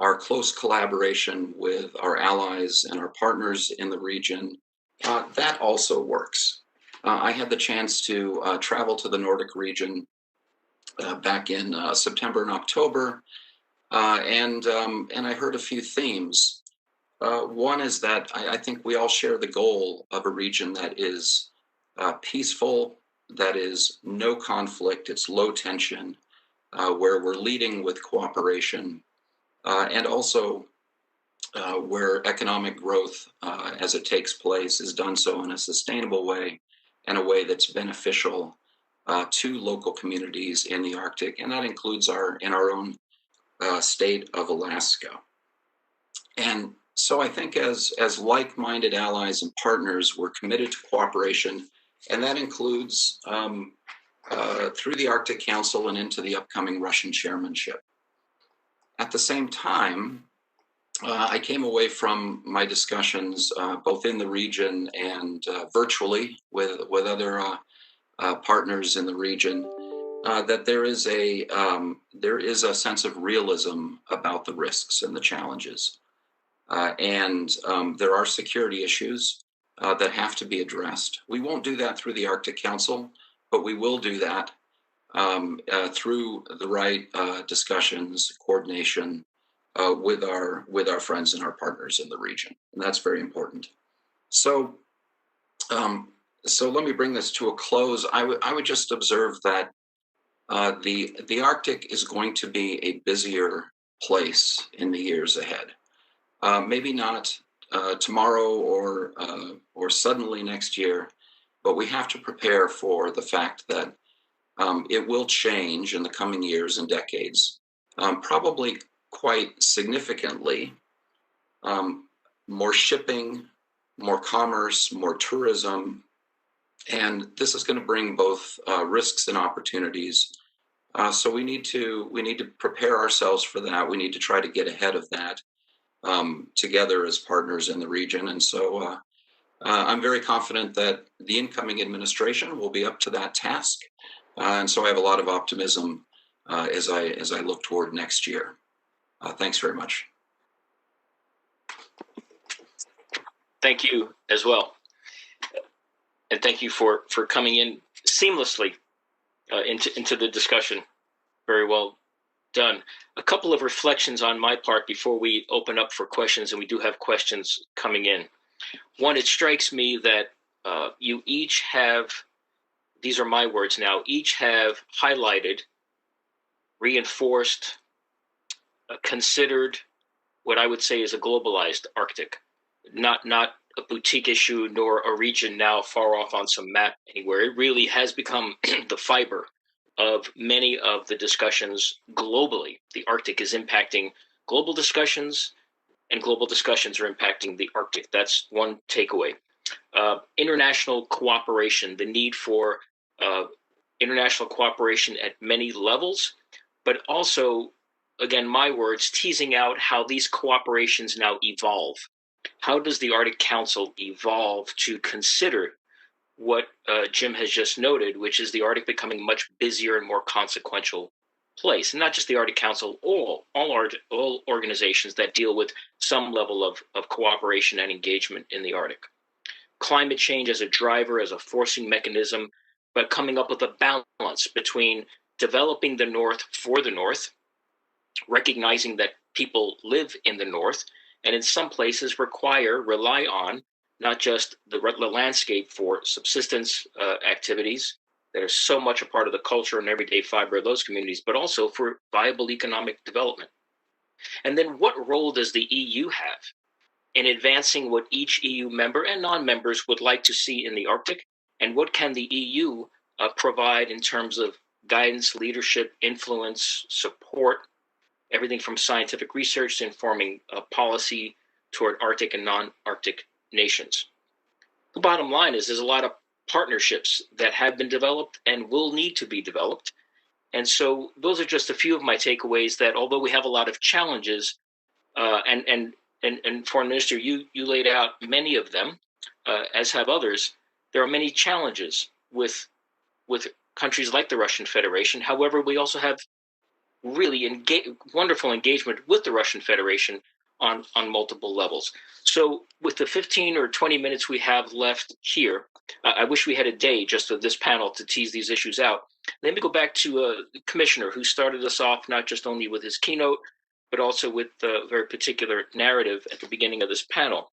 Our close collaboration with our allies and our partners in the region, that also works. I had the chance to travel to the Nordic region back in September and October, and I heard a few themes. One is that I think we all share the goal of a region that is peaceful, that is no conflict, it's low tension, where we're leading with cooperation, and also where economic growth as it takes place is done so in a sustainable way, and a way that's beneficial to local communities in the Arctic, and that includes our own state of Alaska. And so I think as like-minded allies and partners, we're committed to cooperation, and that includes through the Arctic Council and into the upcoming Russian chairmanship. At the same time, I came away from my discussions both in the region and virtually with other partners in the region, that there is a sense of realism about the risks and the challenges, and there are security issues that have to be addressed. We won't do that through the Arctic Council, but we will do that through the right discussions, coordination with our friends and our partners in the region, and that's very important. So let me bring this to a close. I would just observe that the Arctic is going to be a busier place in the years ahead. Maybe not tomorrow or suddenly next year, but we have to prepare for the fact that it will change in the coming years and decades, probably quite significantly. More shipping, more commerce, more tourism, and this is going to bring both risks and opportunities. So we need to prepare ourselves for that. We need to try to get ahead of that together as partners in the region. And so I'm very confident that the incoming administration will be up to that task. And so I have a lot of optimism as I look toward next year. Thanks very much.
Thank you as well. And thank you for coming in seamlessly into the discussion. Very well done. A couple of reflections on my part before we open up for questions, and we do have questions coming in. One, it strikes me that you each have, these are my words now, each have highlighted, reinforced, considered what I would say is a globalized Arctic, not a boutique issue nor a region now far off on some map anywhere. It really has become the fiber of many of the discussions globally. The Arctic is impacting global discussions, and global discussions are impacting the Arctic. That's one takeaway. International cooperation, the need for international cooperation at many levels, but also again, my words, teasing out how these cooperations now evolve. How does the Arctic Council evolve to consider what Jim has just noted, which is the Arctic becoming a much busier and more consequential place? And not just the Arctic Council, all organizations that deal with some level of cooperation and engagement in the Arctic. Climate change as a driver, as a forcing mechanism, but coming up with a balance between developing the North for the North, recognizing that people live in the North, and in some places rely on not just the landscape for subsistence activities that are so much a part of the culture and everyday fiber of those communities, but also for viable economic development. And then what role does the EU have in advancing what each EU member and non-members would like to see in the Arctic? And what can the EU provide in terms of guidance, leadership, influence, support, everything from scientific research to informing policy toward Arctic and non-Arctic nations? The bottom line is there's a lot of partnerships that have been developed and will need to be developed. And so those are just a few of my takeaways, that although we have a lot of challenges, and Foreign Minister, you laid out many of them, as have others, there are many challenges with countries like the Russian Federation. However, we also have really wonderful engagement with the Russian Federation on multiple levels. So with the 15 or 20 minutes we have left here, I wish we had a day just of this panel to tease these issues out. Let me go back to the Commissioner, who started us off not just only with his keynote, but also with a very particular narrative at the beginning of this panel.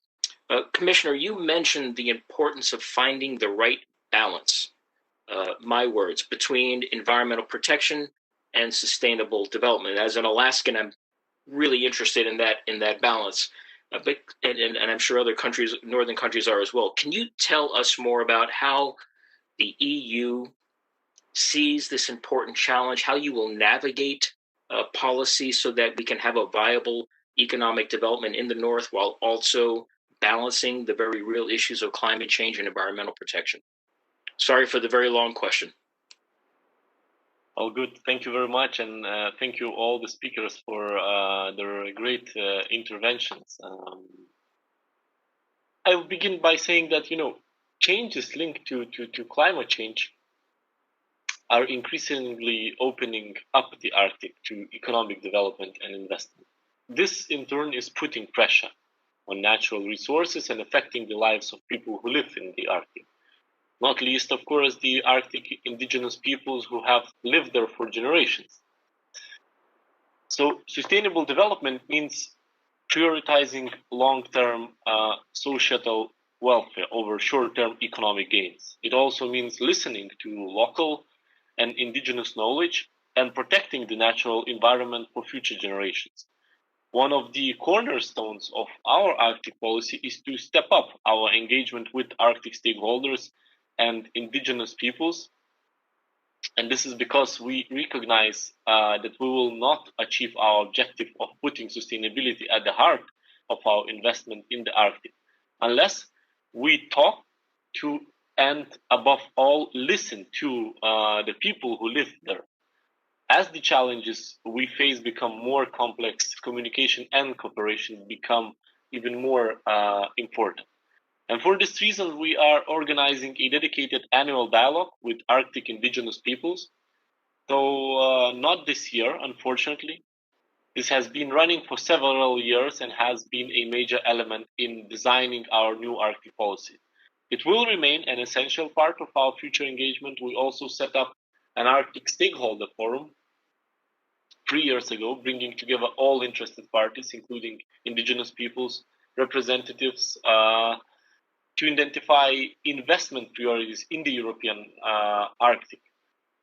Commissioner, you mentioned the importance of finding the right balance, my words, between environmental protection and sustainable development. As an Alaskan, I'm really interested in that balance, and I'm sure other countries, northern countries, are as well. Can you tell us more about how the EU sees this important challenge, how you will navigate policy so that we can have a viable economic development in the North while also balancing the very real issues of climate change and environmental protection? Sorry for the very long question.
All good. Thank you very much, and thank you all the speakers for their great interventions. I will begin by saying that changes linked to climate change are increasingly opening up the Arctic to economic development and investment. This, in turn, is putting pressure on natural resources and affecting the lives of people who live in the Arctic. Not least, of course, the Arctic indigenous peoples who have lived there for generations. So sustainable development means prioritizing long-term societal welfare over short-term economic gains. It also means listening to local and indigenous knowledge and protecting the natural environment for future generations. One of the cornerstones of our Arctic policy is to step up our engagement with Arctic stakeholders and indigenous peoples. And this is because we recognize that we will not achieve our objective of putting sustainability at the heart of our investment in the Arctic unless we talk to, and above all, listen to the people who live there. As the challenges we face become more complex, communication and cooperation become even more important. And for this reason, we are organizing a dedicated annual dialogue with Arctic indigenous peoples. Though not this year, unfortunately. This has been running for several years and has been a major element in designing our new Arctic policy. It will remain an essential part of our future engagement. We also set up an Arctic stakeholder forum 3 years ago, bringing together all interested parties, including indigenous peoples, representatives, to identify investment priorities in the European Arctic.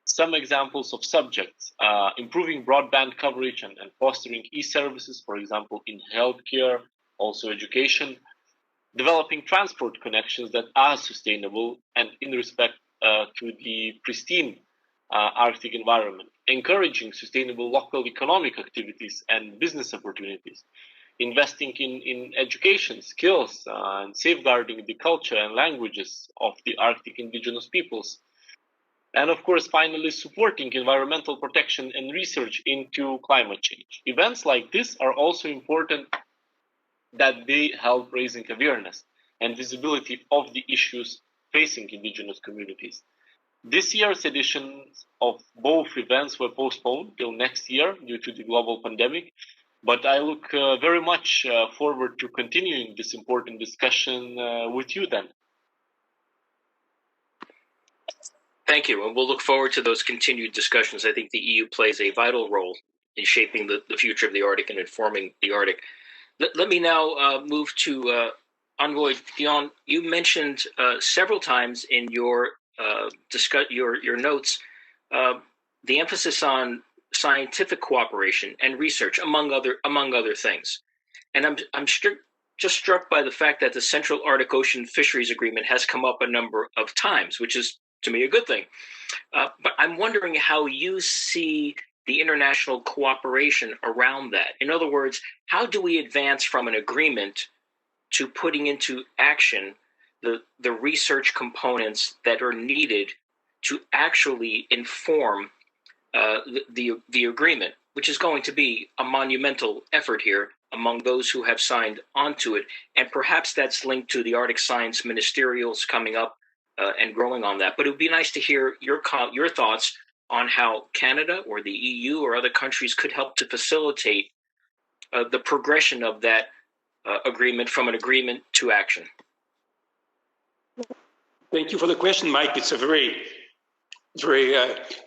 Some examples of subjects: improving broadband coverage and fostering e-services, for example, in healthcare, also education, developing transport connections that are sustainable and in respect to the pristine Arctic environment, encouraging sustainable local economic activities and business opportunities, investing in education, skills, and safeguarding the culture and languages of the Arctic indigenous peoples, And of course, finally, supporting environmental protection and research into climate change. Events like this are also important that they help raising awareness and visibility of the issues facing indigenous communities. This year's editions of both events were postponed till next year due to the global pandemic, but I look very much forward to continuing this important discussion with you then.
Thank you, and we'll look forward to those continued discussions. I think the EU plays a vital role in shaping the future of the Arctic and informing the Arctic. Let me now move to Envoy. Dion, you mentioned several times in your your notes the emphasis on scientific cooperation and research, among other things. And I'm just struck by the fact that the Central Arctic Ocean Fisheries Agreement has come up a number of times, which is, to me, a good thing. But I'm wondering how you see the international cooperation around that. In other words, how do we advance from an agreement to putting into action the research components that are needed to actually inform the agreement, which is going to be a monumental effort here among those who have signed onto it. And perhaps that's linked to the Arctic Science Ministerials coming up and growing on that. But it would be nice to hear your thoughts on how Canada or the EU or other countries could help to facilitate the progression of that agreement from an agreement to action.
Thank you for the question, Mike. It's a very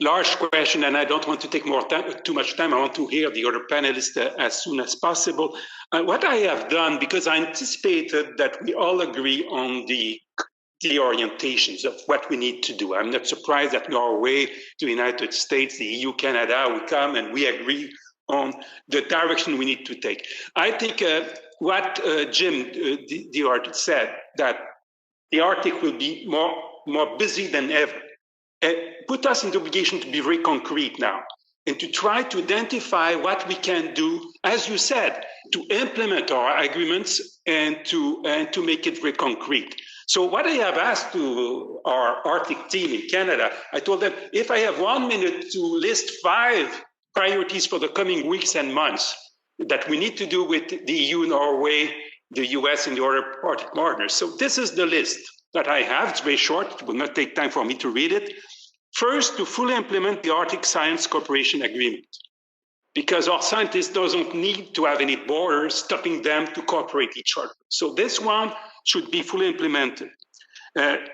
large question, and I don't want to take too much time. I want to hear the other panelists as soon as possible. What I have done, because I anticipated that we all agree on the orientations of what we need to do. I'm not surprised that Norway, the United States, the EU, Canada, we come and we agree on the direction we need to take. I think what Jim, the artist, said, that the Arctic will be more busy than ever, put us in the obligation to be very concrete now and to try to identify what we can do, as you said, to implement our agreements and to make it very concrete. So what I have asked to our Arctic team in Canada, I told them, if I have 1 minute to list 5 priorities for the coming weeks and months that we need to do with the EU, Norway, the US, and the other Arctic partners. So this is the list that I have. It's very short. It will not take time for me to read it. First, to fully implement the Arctic Science Cooperation Agreement, because our scientists don't need to have any borders stopping them to cooperate each other. So this one should be fully implemented.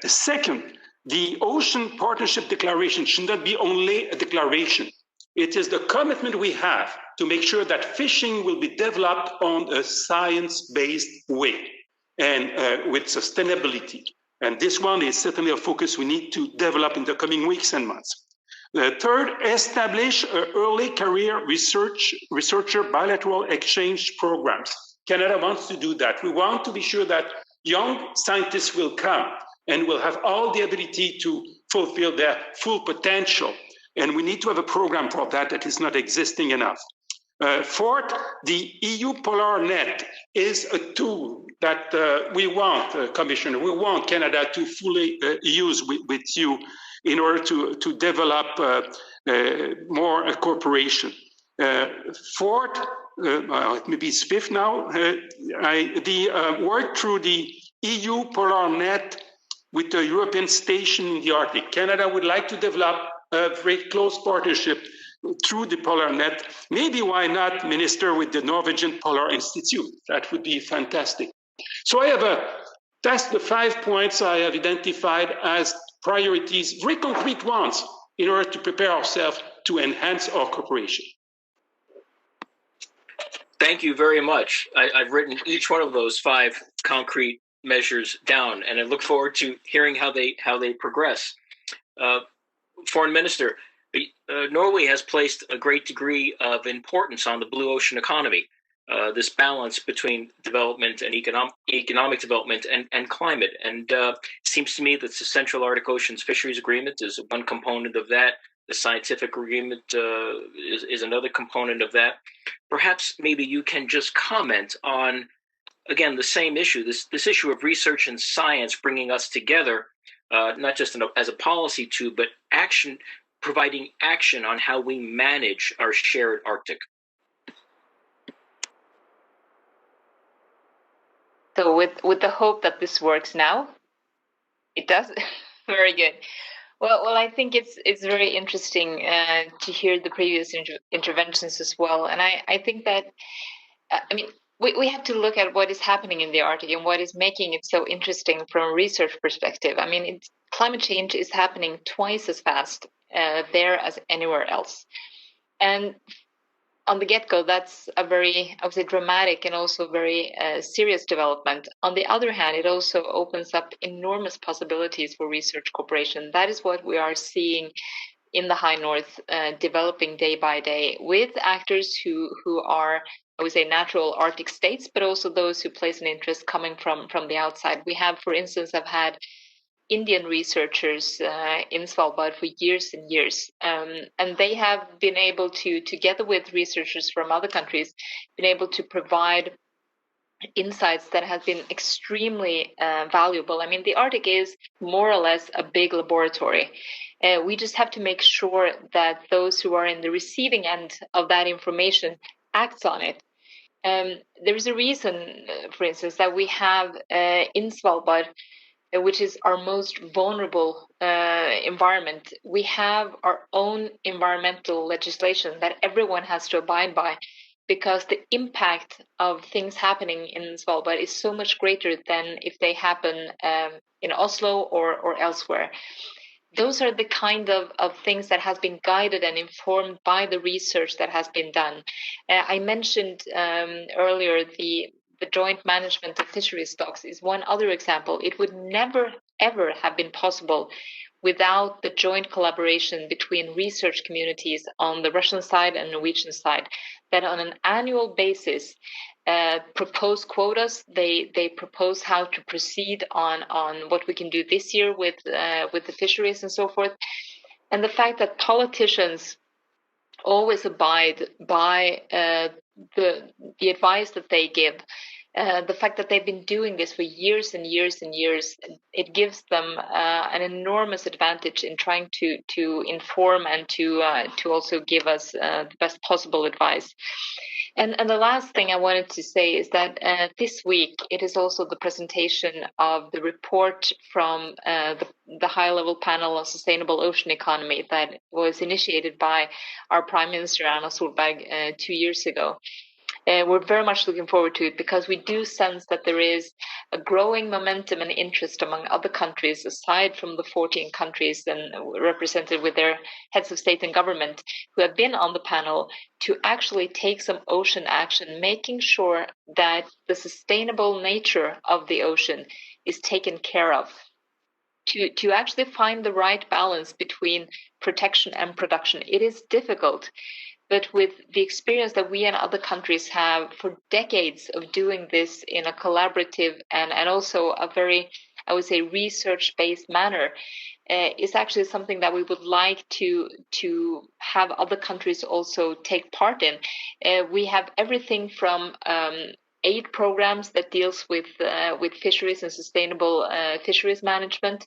Second, the Ocean Partnership Declaration should not be only a declaration. It is the commitment we have to make sure that fishing will be developed on a science-based way and with sustainability. And this one is certainly a focus we need to develop in the coming weeks and months. Third, establish early career researcher bilateral exchange programs. Canada wants to do that. We want to be sure that young scientists will come and will have all the ability to fulfill their full potential. And we need to have a program for that that is not existing enough. Fourth, the EU Polar Net is a tool that we want, Commissioner, we want Canada to fully use with you in order to develop more cooperation. Fourth, maybe it's fifth now, the work through the EU Polar Net with the European Station in the Arctic. Canada would like to develop a very close partnership through the Polar Net. Maybe why not, Minister, with the Norwegian Polar Institute? That would be fantastic. So that's the 5 points I have identified as priorities, very concrete ones, in order to prepare ourselves to enhance our cooperation.
Thank you very much. I've written each one of those 5 concrete measures down, and I look forward to hearing how they progress. Foreign Minister, Norway has placed a great degree of importance on the blue ocean economy, this balance between development and economic development and climate. And it seems to me that the Central Arctic Ocean's Fisheries Agreement is one component of that. The scientific agreement is another component of that. Perhaps maybe you can just comment on, again, the same issue, this issue of research and science bringing us together not just as a policy tool, but action, providing action on how we manage our shared Arctic.
So with the hope that this works now, it does. Very good. Well, I think it's very interesting to hear the previous interventions as well, and I think that we have to look at what is happening in the Arctic and what is making it so interesting from a research perspective. I mean, climate change is happening twice as fast there as anywhere else, and on the get-go, that's a very, I would say, dramatic and also very serious development. On the other hand, it also opens up enormous possibilities for research cooperation. That is what we are seeing in the High North, developing day by day, with actors who are, I would say, natural Arctic states, but also those who place an interest coming from the outside. We have, for instance, had Indian researchers in Svalbard for years and years, and they have been able to, together with researchers from other countries, been able to provide insights that have been extremely valuable. I mean, the Arctic is more or less a big laboratory. We just have to make sure that those who are in the receiving end of that information acts on it. There is a reason, for instance, that we have in Svalbard, which is our most vulnerable environment, we have our own environmental legislation that everyone has to abide by, because the impact of things happening in Svalbard is so much greater than if they happen in Oslo or elsewhere. Those are the kind of things that has been guided and informed by the research that has been done. I mentioned earlier the joint management of fisheries stocks is one other example. It would never, ever have been possible without the joint collaboration between research communities on the Russian side and Norwegian side, that on an annual basis propose quotas. They propose how to proceed on what we can do this year with the fisheries and so forth. And the fact that politicians always abide by the advice that they give, the fact that they've been doing this for years and years and years, it gives them an enormous advantage in trying to inform and to also give us the best possible advice. And the last thing I wanted to say is that this week it is also the presentation of the report from the high-level panel on sustainable ocean economy that was initiated by our Prime Minister Erna Solberg 2 years ago. We're very much looking forward to it, because we do sense that there is a growing momentum and interest among other countries, aside from the 14 countries and represented with their heads of state and government who have been on the panel, to actually take some ocean action, making sure that the sustainable nature of the ocean is taken care of, to actually find the right balance between protection and production. It is difficult. But with the experience that we and other countries have for decades of doing this in a collaborative and also a very, I would say, research-based manner, is actually something that we would like to have other countries also take part in. We have everything from aid programs that deals with fisheries and sustainable fisheries management,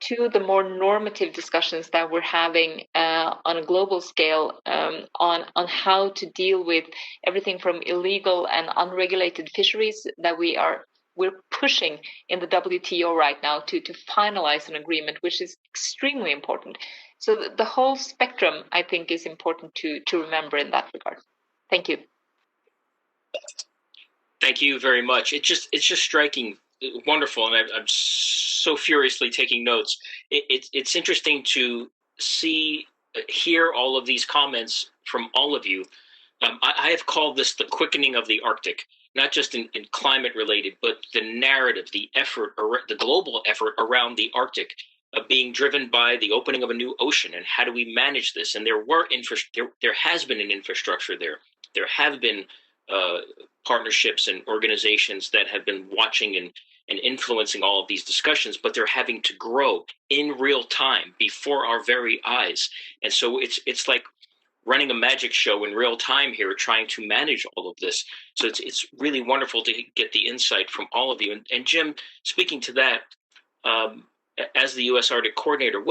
to the more normative discussions that we're having on a global scale on how to deal with everything from illegal and unregulated fisheries that we're pushing in the WTO right now to finalize an agreement, which is extremely important. So the whole spectrum, I think, is important to remember in that regard. Thank you.
Thank you very much. It's just striking, wonderful, and I'm so furiously taking notes. It's interesting to hear all of these comments from all of you. I have called this the quickening of the Arctic, not just in climate related, but the narrative, the effort, the global effort around the Arctic being driven by the opening of a new ocean, and how do we manage this? And there has been an infrastructure there. There have been partnerships and organizations that have been watching and influencing all of these discussions, but they're having to grow in real time before our very eyes. And so it's like running a magic show in real time here, trying to manage all of this. So it's really wonderful to get the insight from all of you. And Jim, speaking to that, as the U.S. Arctic coordinator,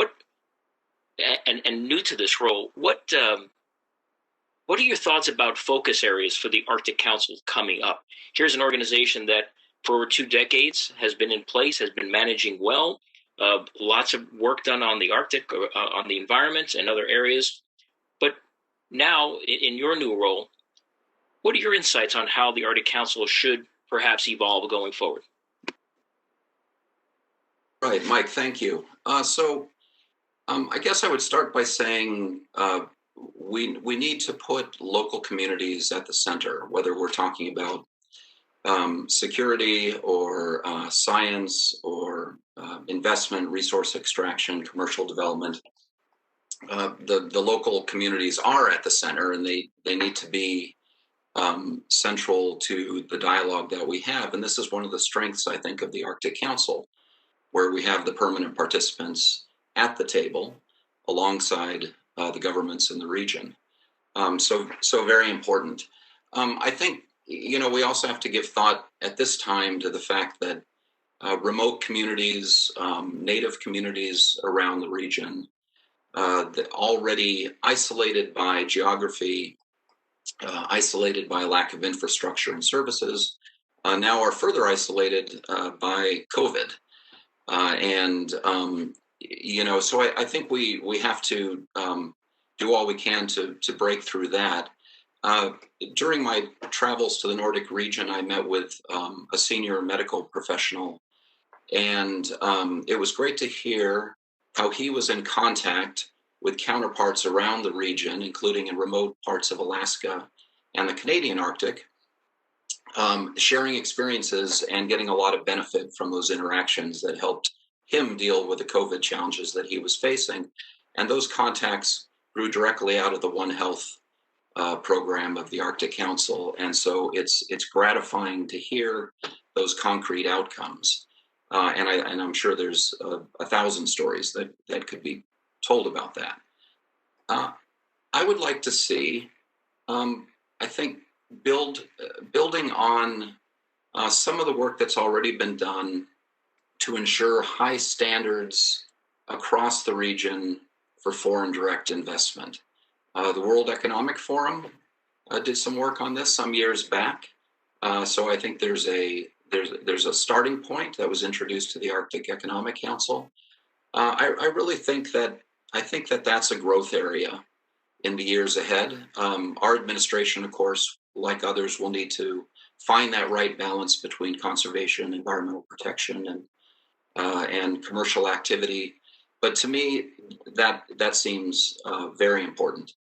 and new to this role, what are your thoughts about focus areas for the Arctic Council coming up? Here's an organization that for over 2 decades has been in place, has been managing well, lots of work done on the Arctic, on the environment and other areas. But now, in your new role, what are your insights on how the Arctic Council should perhaps evolve going forward?
Right, Mike, thank you. I guess I would start by saying we need to put local communities at the center, whether we're talking about security or science or investment, resource extraction, commercial development. The local communities are at the center, and they need to be central to the dialogue that we have. And this is one of the strengths, I think, of the Arctic Council, where we have the permanent participants at the table alongside the governments in the region. So very important. I think, we also have to give thought at this time to the fact that remote communities, native communities around the region, that already isolated by geography, isolated by lack of infrastructure and services, now are further isolated by COVID. So I think we have to do all we can to break through that. During my travels to the Nordic region, I met with a senior medical professional, and it was great to hear how he was in contact with counterparts around the region, including in remote parts of Alaska and the Canadian Arctic, sharing experiences and getting a lot of benefit from those interactions that helped him deal with the COVID challenges that he was facing. And those contacts grew directly out of the One Health program of the Arctic Council. And so it's gratifying to hear those concrete outcomes. And I'm sure there's 1,000 stories that could be told about that. I would like to see, I think, building on some of the work that's already been done to ensure high standards across the region for foreign direct investment. The World Economic Forum did some work on this some years back. So I think there's a starting point that was introduced to the Arctic Economic Council. I really think that that's a growth area in the years ahead. Our administration, of course, like others, will need to find that right balance between conservation, environmental protection, and commercial activity. But to me, that seems very important.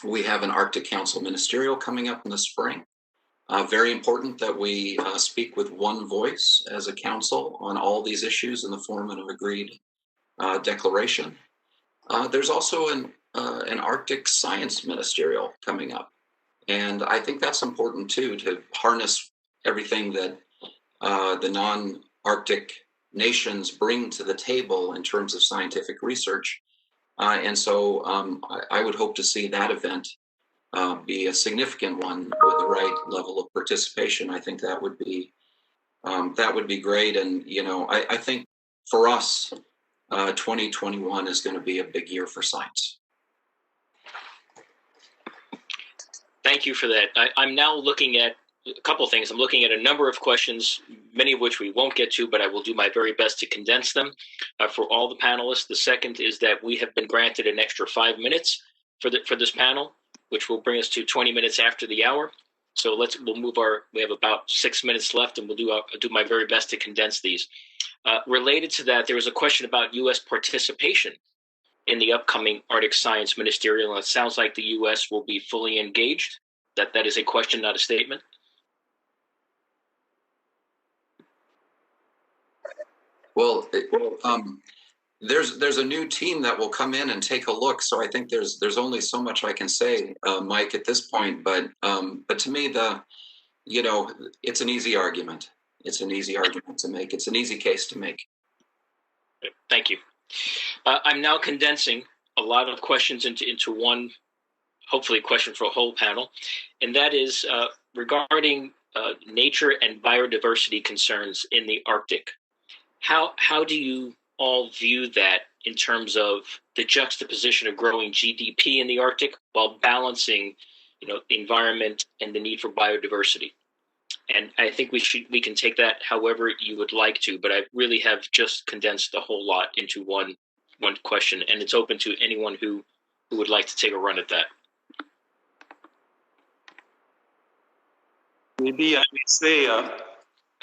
We have an Arctic Council ministerial coming up in the spring. Very important that we speak with one voice as a council on all these issues in the form of an agreed declaration. There's also an Arctic Science Ministerial coming up. And I think that's important too, to harness everything that the non-Arctic nations bring to the table in terms of scientific research. So I would hope to see that event be a significant one with the right level of participation. I think that would be great. And, I think for us, 2021 is going to be a big year for science.
Thank you for that. I'm now looking at a couple of things. I'm looking at a number of questions, many of which we won't get to, but I will do my very best to condense them for all the panelists. The second is that we have been granted an extra 5 minutes for this panel, which will bring us to 20 minutes after the hour. So we have about 6 minutes left, and we'll do my very best to condense these. Related to that, there was a question about U.S. participation in the upcoming Arctic Science Ministerial. And it sounds like the U.S. will be fully engaged. That is a question, not a statement.
Well, there's a new team that will come in and take a look. So I think there's only so much I can say, Mike, at this point. But to me, it's an easy argument. It's an easy argument to make. It's an easy case to make.
Thank you. I'm now condensing a lot of questions into one, hopefully, question for a whole panel, and that is regarding nature and biodiversity concerns in the Arctic. How do you all view that in terms of the juxtaposition of growing GDP in the Arctic while balancing, the environment and the need for biodiversity? And I think we can take that however you would like to, but I really have just condensed the whole lot into one question, and it's open to anyone who would like to take a run at that.
Maybe I would say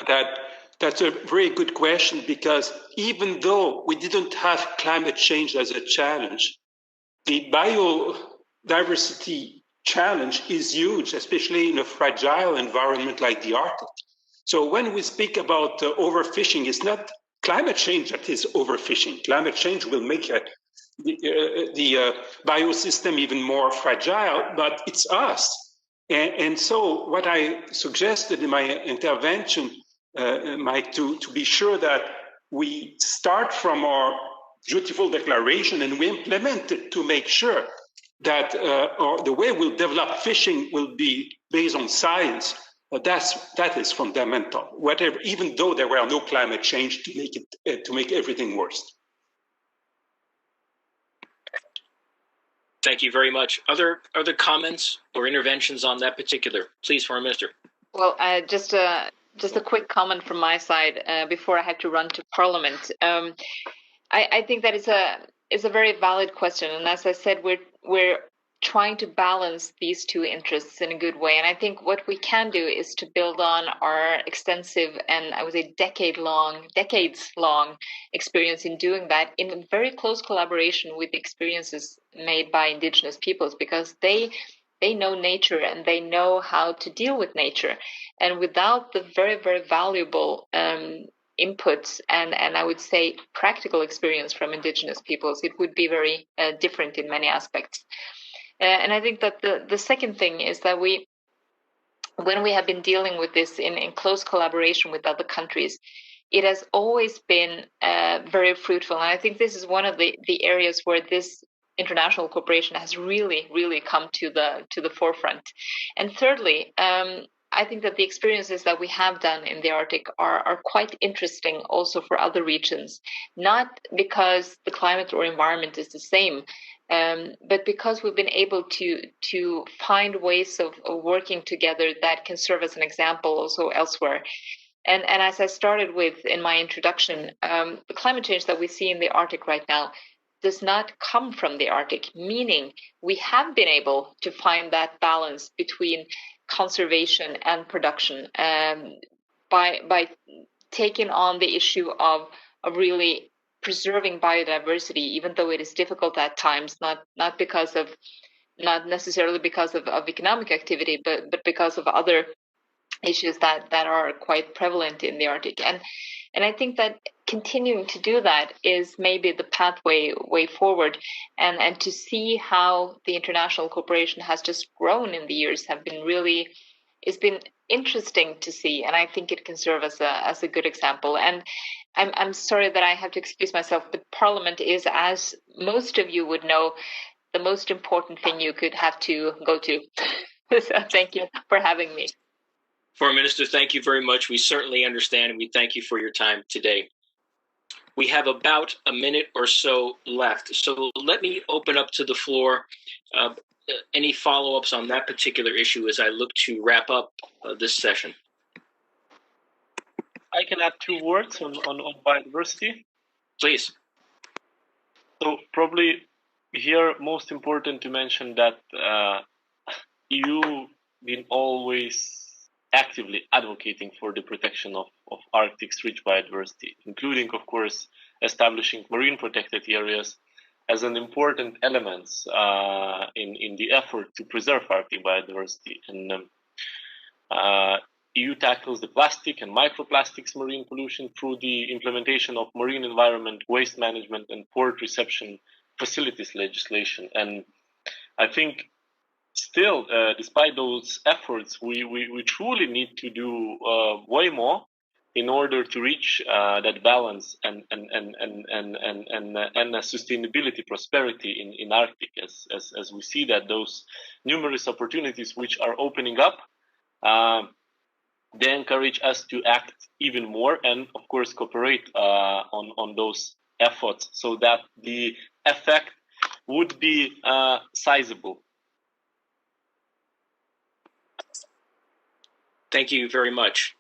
that that's a very good question, because even though we didn't have climate change as a challenge, the biodiversity challenge is huge, especially in a fragile environment like the Arctic. So when we speak about overfishing, it's not climate change that is overfishing. Climate change will make the biosystem even more fragile, but it's us. And so what I suggested in my intervention, Mike, to be sure that we start from our beautiful declaration and we implement it to make sure that the way we'll develop fishing will be based on science. That is fundamental. Even though there were no climate change to make everything worse.
Thank you very much. Other comments or interventions on that particular? Please, Foreign Minister.
Well, just a quick comment from my side before I have to run to Parliament. I think that it's a very valid question, and as I said, we're trying to balance these two interests in a good way. And I think what we can do is to build on our extensive and I would say decades long experience in doing that in very close collaboration with the experiences made by indigenous peoples, because they know nature and they know how to deal with nature. And without the very, very valuable inputs and I would say practical experience from indigenous peoples, it would be very different in many aspects. And I think that the second thing is that when we have been dealing with this in close collaboration with other countries, it has always been very fruitful. And I think this is one of the areas where this international cooperation has really, really come to the forefront. And thirdly, I think that the experiences that we have done in the Arctic are quite interesting also for other regions, not because the climate or environment is the same, but because we've been able to find ways of working together that can serve as an example also elsewhere. And as I started with in my introduction, the climate change that we see in the Arctic right now does not come from the Arctic, meaning we have been able to find that balance between conservation and production by taking on the issue of really preserving biodiversity, even though it is difficult at times, not necessarily because of economic activity, but because of other issues that are quite prevalent in the Arctic. And I think that continuing to do that is maybe the way forward, and to see how the international cooperation has just grown in the years it's been interesting to see, and I think it can serve as a good example. And I'm sorry that I have to excuse myself, but Parliament is, as most of you would know, the most important thing you could have to go to. So thank you for having me.
Foreign Minister, thank you very much. We certainly understand, and we thank you for your time today. We have about a minute or so left, so let me open up to the floor. Any follow-ups on that particular issue as I look to wrap up this session?
I can add 2 words on biodiversity.
Please.
So probably here most important to mention that EU been always actively advocating for the protection of Arctic's rich biodiversity, including, of course, establishing marine protected areas as an important element in the effort to preserve Arctic biodiversity. And EU tackles the plastic and microplastics marine pollution through the implementation of marine environment, waste management, and port reception facilities legislation. And I think still, despite those efforts, we truly need to do way more in order to reach that balance and sustainability, prosperity in Arctic, as we see that those numerous opportunities which are opening up they encourage us to act even more and, of course, cooperate on those efforts so that the effect would be sizable.
Thank you very much.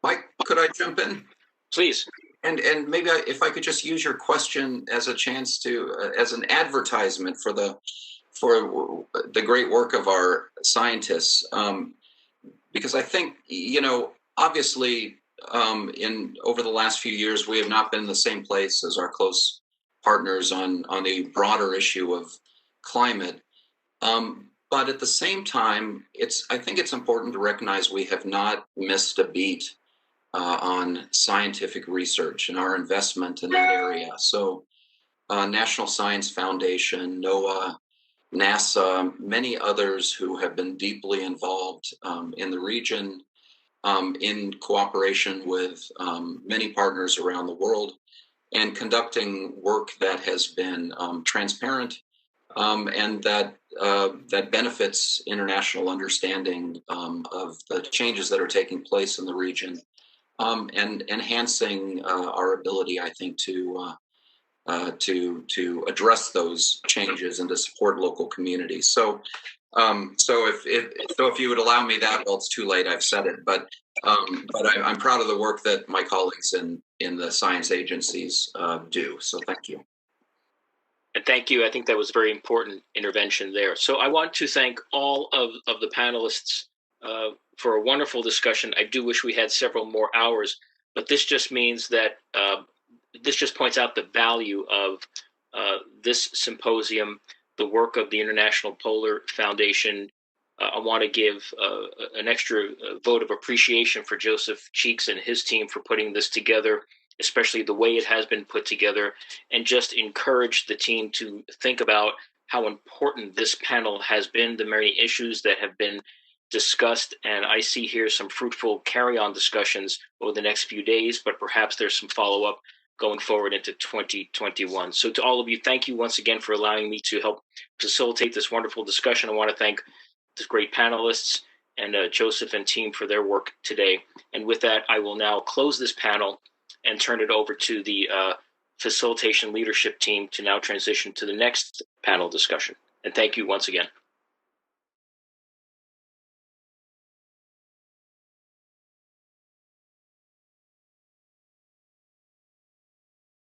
Mike, could I jump in?
Please.
And maybe if I could just use your question as a chance to, as an advertisement for the great work of our scientists, because I think, you know, obviously over the last few years, we have not been in the same place as our close partners on the broader issue of climate. But at the same time, I think it's important to recognize we have not missed a beat on scientific research and our investment in that area. So National Science Foundation, NOAA, NASA, many others who have been deeply involved in the region in cooperation with many partners around the world and conducting work that has been transparent and that benefits international understanding of the changes that are taking place in the region and enhancing our ability, I think, to address those changes and to support local communities. So, if you would allow me that, well, it's too late. I've said it, but I'm proud of the work that my colleagues in the science agencies do. So, thank you.
And thank you. I think that was a very important intervention there. So I want to thank all of the panelists for a wonderful discussion. I do wish we had several more hours, but this just means that this just points out the value of this symposium, the work of the International Polar Foundation. I want to give an extra vote of appreciation for Joseph Cheeks and his team for putting this together, especially the way it has been put together, and just encourage the team to think about how important this panel has been, the many issues that have been discussed. And I see here some fruitful carry-on discussions over the next few days, but perhaps there's some follow-up going forward into 2021. So to all of you, thank you once again for allowing me to help facilitate this wonderful discussion. I want to thank the great panelists and Joseph and team for their work today. And with that, I will now close this panel and turn it over to the facilitation leadership team to now transition to the next panel discussion. And thank you once again.